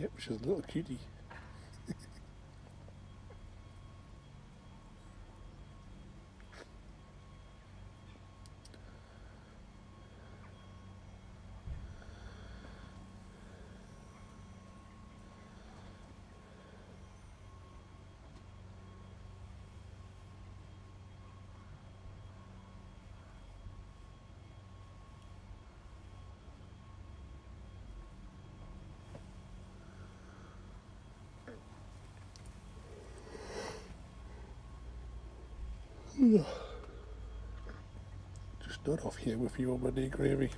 Yep, she's a little cutie. Just not off here with you on Monday, Gravy.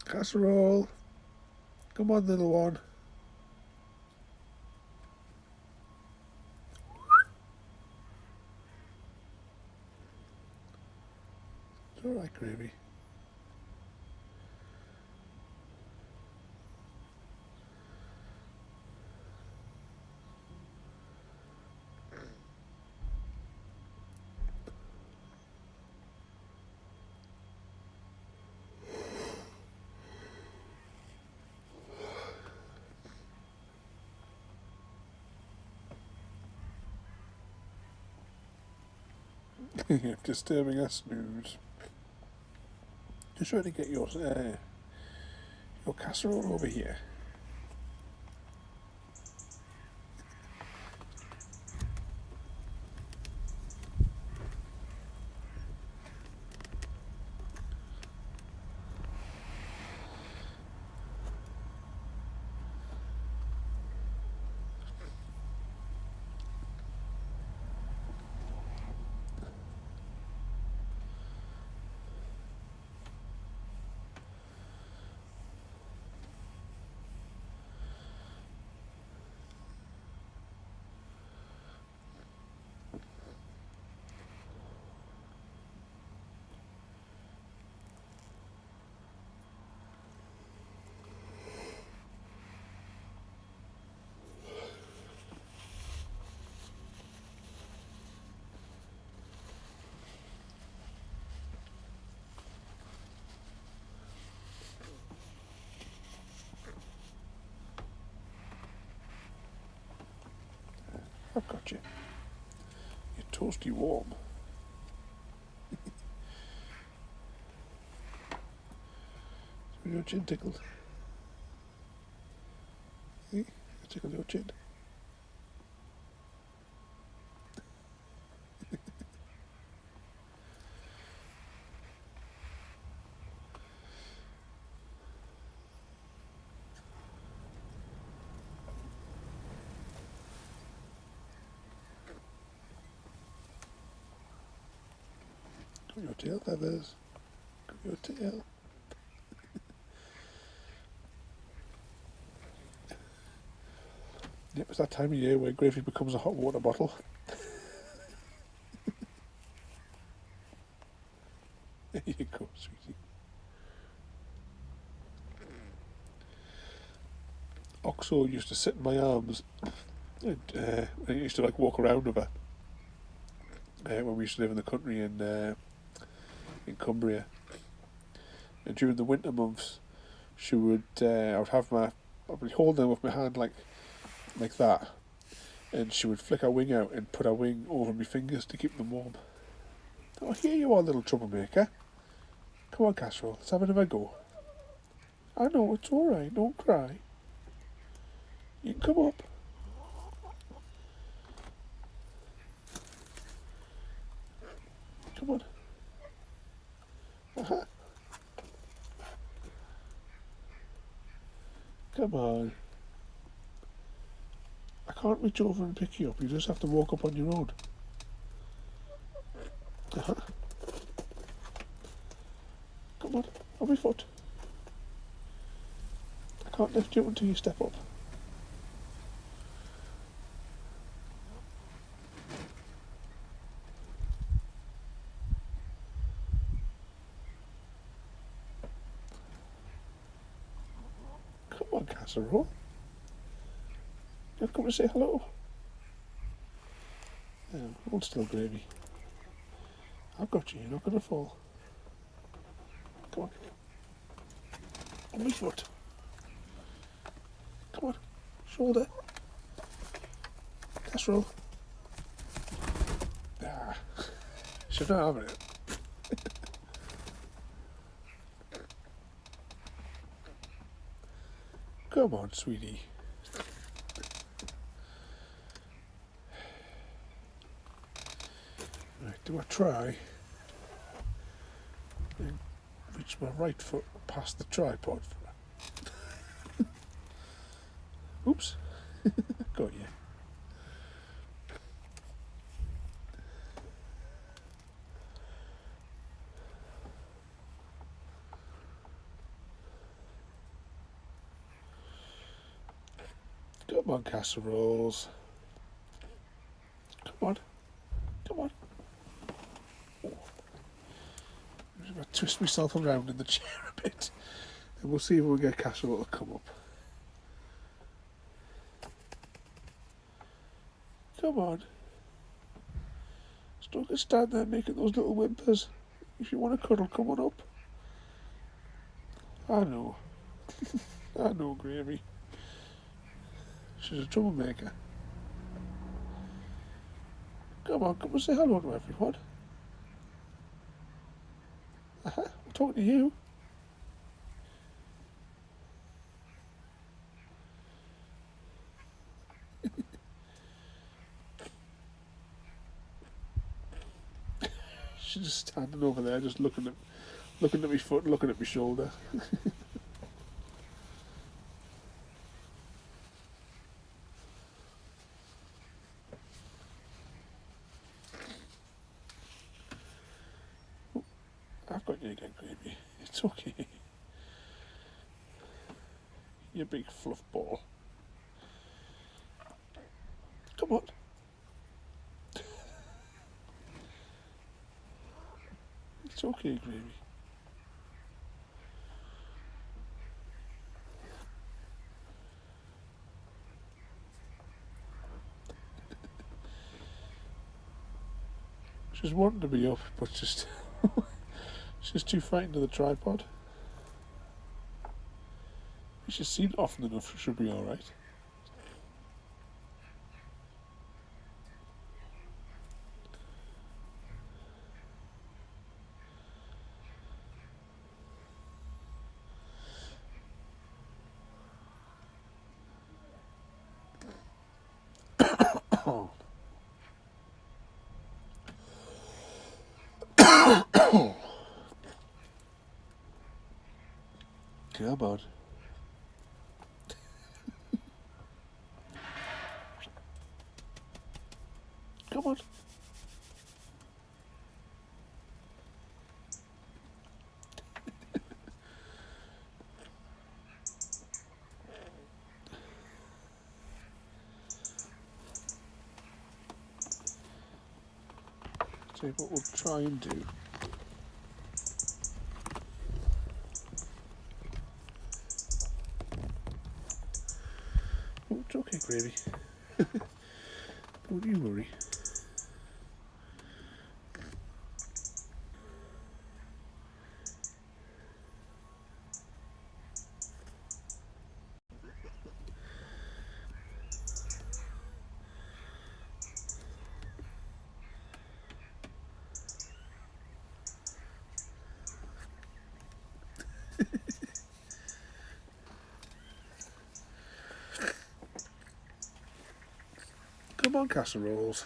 Casserole. Come on, little one. It's alright, Gravy. Disturbing us snooze. Just trying to get your casserole over here. I've got you. You're toasty warm. Your chin tickled. I tickled your chin. Got your tail feathers. Got your tail. Yep, it's that time of year where Gravy becomes a hot water bottle. There you go, sweetie. Oxo used to sit in my arms and I used to like walk around with her when we used to live in the country in Cumbria. And during the winter months, she would I would hold her with my hand like that, and she would flick her wing out and put her wing over my fingers to keep them warm. Oh, here you are, little troublemaker. Come on, Casserole, let's have another go. I know, it's alright, don't cry. You can come up. Come on. Uh-huh. Come on. I can't reach over and pick you up. You just have to walk up on your own. Uh-huh. Come on, on my foot. I can't lift you until you step up. Come on, Casserole. You've come to say hello. Yeah, hold still, Gravy. I've got you, you're not going to fall. Come on. On my foot. Come on. Shoulder. Casserole. Ah. Should not have it. Come on, sweetie. Right, do I try and reach my right foot past the tripod? Oops. Got you. Come on, casseroles. Come on. Come on. Oh. I'm going to twist myself around in the chair a bit. And we'll see if we get Casserole to come up. Come on. Just don't stand there making those little whimpers. If you want to cuddle, come on up. I know. I know, Gravy. She's a troublemaker. Come on, come and say hello to everyone. I'm talking to you. She's just standing over there, just looking at my foot, and looking at my shoulder. I've got you again, Gravy. It's okay. You big fluff ball. Come on. It's okay, Gravy. She's wanting to be up, but just she's too frightened of the tripod. If she's seen it often enough, she should be alright. Come on. Come on. So what we'll try and do. Oh, it's okay, Gravy. Don't you worry. Come on, casseroles.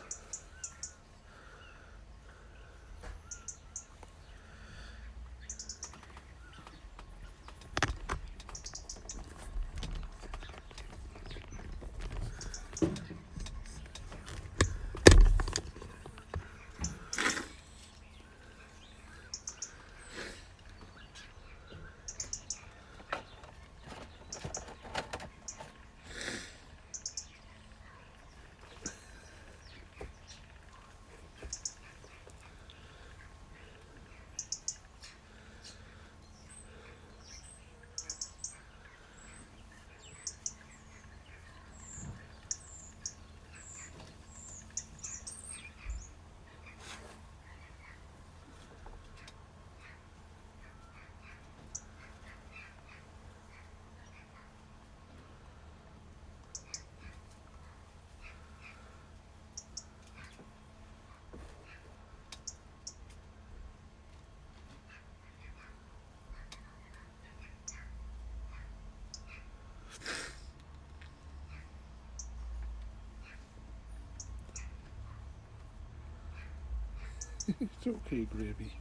It's okay, Gravy.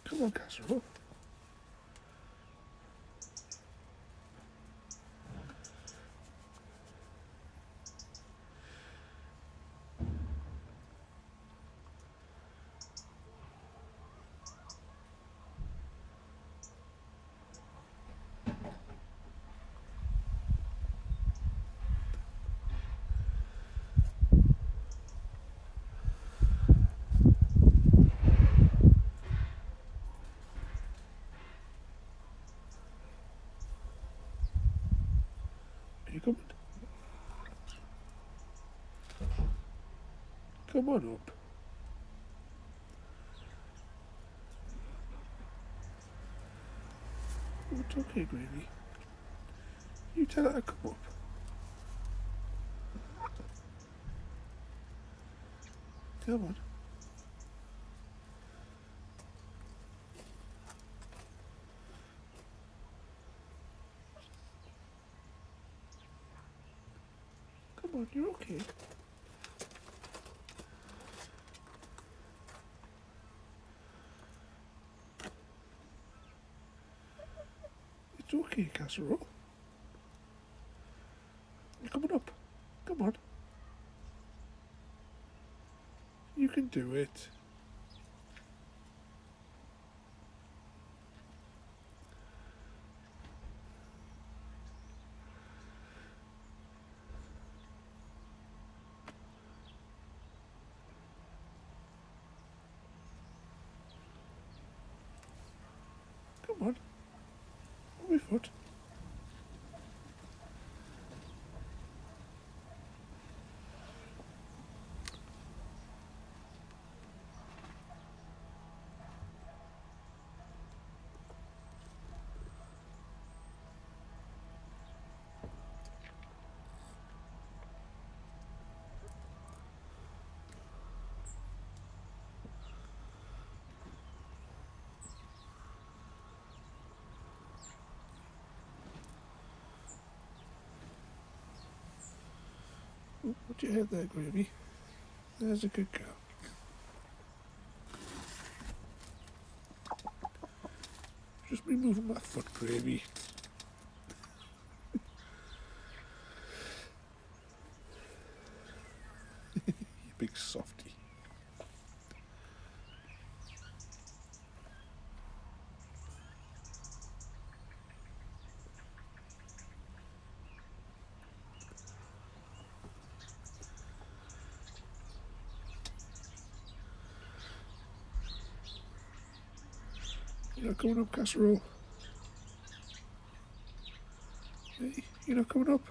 Come on, casserole. Are you coming? Come on up. Oh, it's okay, Gravy. You tell her to come up. Come on. Come on, you're okay. It's okay, casserole. You're coming up. Come on. You can do it. Come on. On my foot. Oh, what you have there, Gravy? There's a good girl. Just be moving my foot, Gravy. You big softy. You're not coming up, Casserole. Hey, you're not coming up.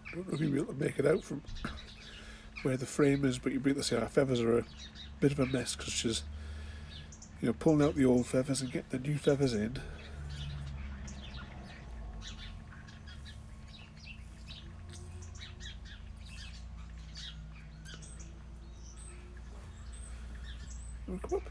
I don't know if you'll be able to make it out from where the frame is, but you'll be able to see our feathers are a bit of a mess because she's, pulling out the old feathers and getting the new feathers in. You want to come up?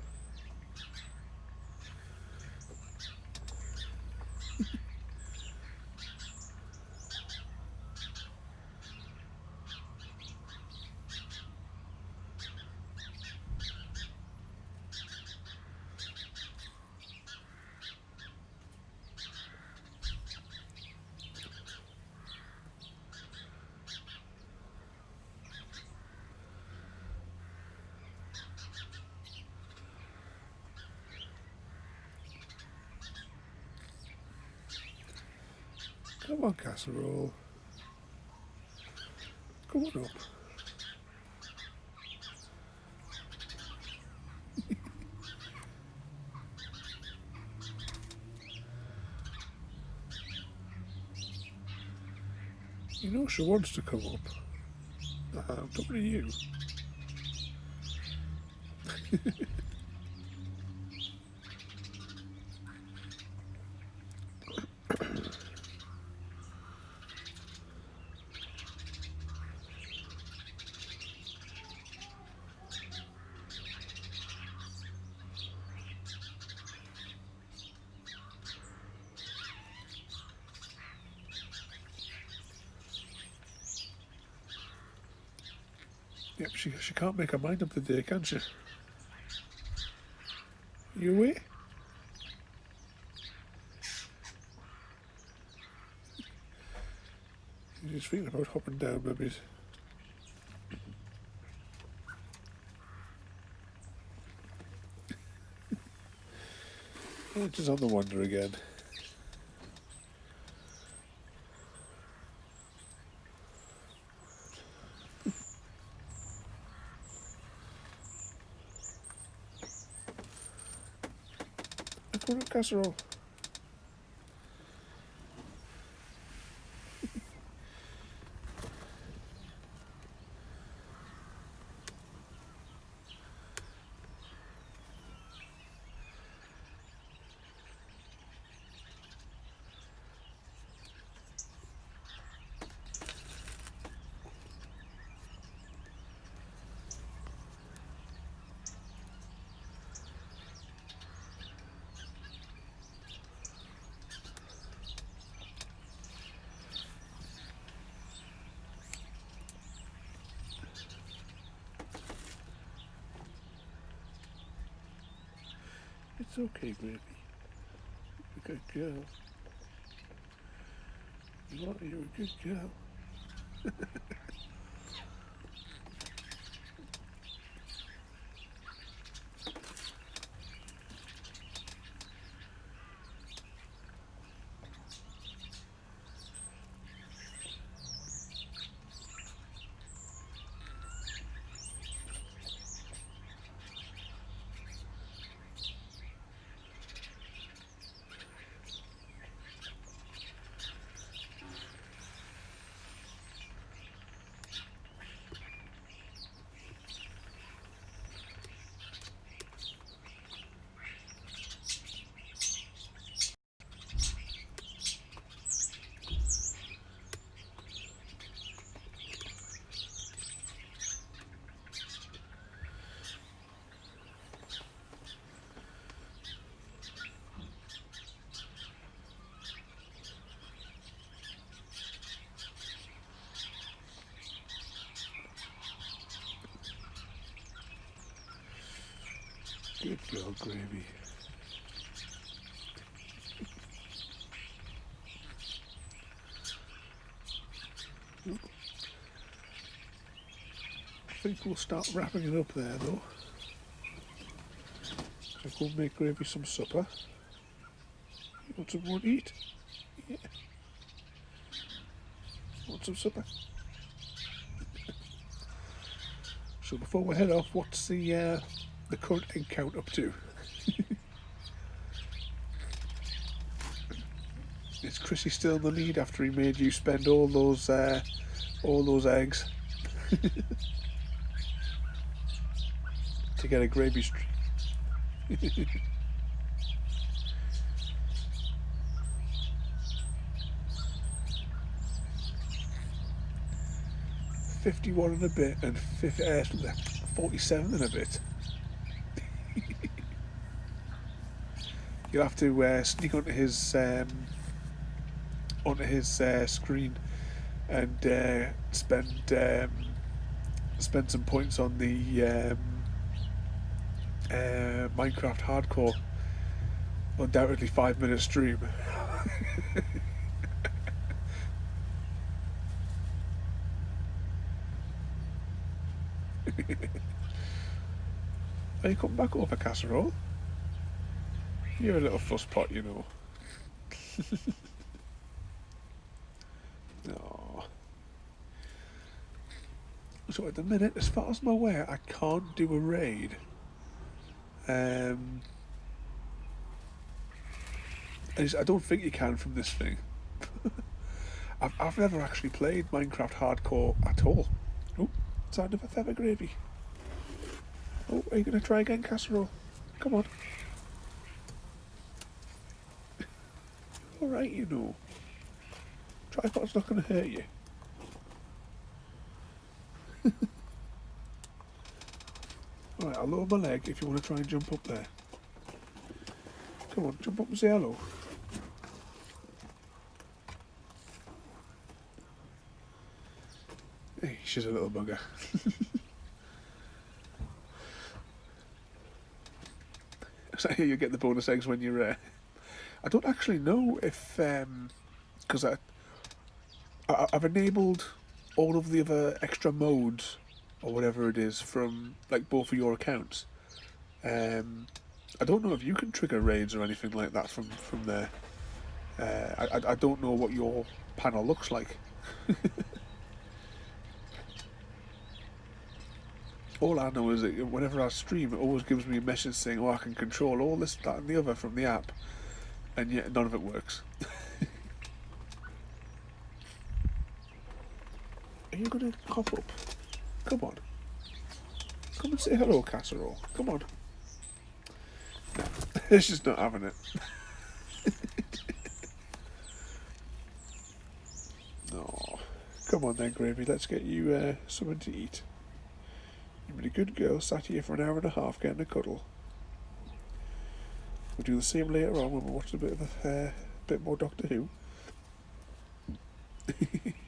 Come on, Casserole. Come on up. You know she wants to come up. I'm talking to you. Yep, she can't make her mind up today, can she? You away? She's thinking about hopping down, maybe. She's on the wander again. Come on, Casserole. It's okay, Gravy. You're a good girl. You're a good girl. Good girl, Gravy. I think we'll start wrapping it up there though. I'll go make Gravy some supper. You want some more to eat? Yeah. Want some supper? So before we head off, what's the current egg count up to? Is Chrissy still in the lead after he made you spend all those eggs to get a gravy stream? 51 and a bit and 47 and a bit. You'll have to sneak onto his screen and spend some points on the Minecraft hardcore. Undoubtedly 5-minute stream. Are you coming back over, Casserole? You're a little fuss pot, you know. Oh. So at the minute, as far as I'm aware, I can't do a raid. I don't think you can from this thing. I've never actually played Minecraft hardcore at all. Oh, sound of a feather, Gravy. Oh, are you going to try again, Casserole? Come on. Alright, you know. Tripod's not going to hurt you. Alright, I'll lower my leg if you want to try and jump up there. Come on, jump up and say hello. Hey, she's a little bugger. So here you get the bonus eggs when you're I don't actually know if because I've enabled all of the other extra modes or whatever it is from like both of your accounts. I don't know if you can trigger raids or anything like that from there. I don't know what your panel looks like. All I know is that whenever I stream, it always gives me a message saying, "Oh, I can control all this, that, and the other from the app," and yet none of it works. Are you gonna hop up? Come on. Come and say hello, Casserole. Come on. No, it's just not having it. No. Come on then, Gravy. Let's get you something to eat. You've been a good girl, sat here for an hour and a half getting a cuddle. We'll do the same later on when we're watching a bit more Doctor Who.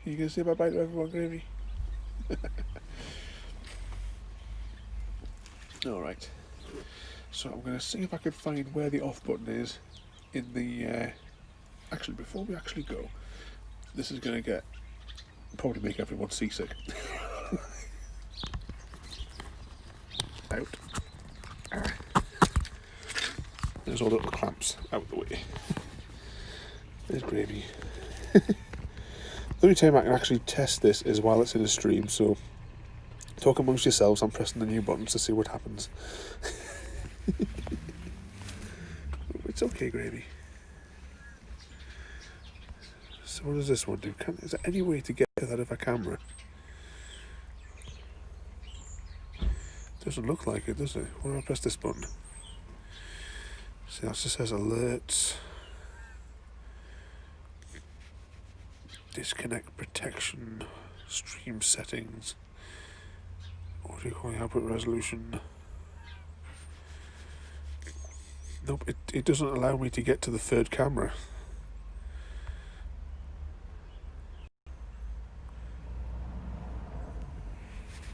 You gonna say bye bye to everyone, Gravy? Alright. So I'm gonna see if I can find where the off button is in the actually before we actually go. This is gonna probably make everyone seasick. Out. There's all the little clamps out the way. There's Gravy. The only time I can actually test this is while it's in a stream, so talk amongst yourselves. I'm pressing the new buttons to see what happens. It's okay, Gravy. So what does this one do? Is there any way to get to that other camera? Doesn't look like it, does it? Why do I press this button? See, that just says alerts. Disconnect protection. Stream settings. Audio quality output resolution. Nope, it doesn't allow me to get to the third camera.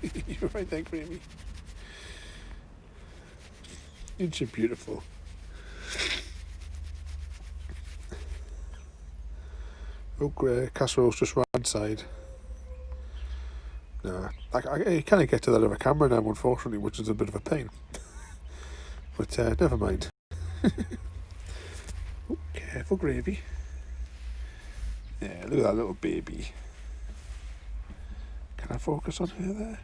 You're right there, Gravy. Isn't she beautiful? Oh, casserole's just right inside. Nah, I can't get to that other camera now, unfortunately, which is a bit of a pain. But never mind. Oh, careful, Gravy. Yeah, look at that little baby. Can I focus on her there?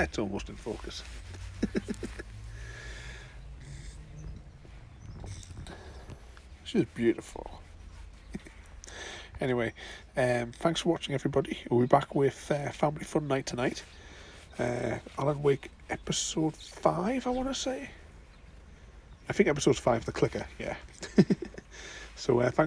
It's almost in focus. She's beautiful. Anyway, thanks for watching, everybody. We'll be back with Family Fun Night tonight. Alan Wake episode 5, I want to say. I think episode 5, the clicker, yeah. So thanks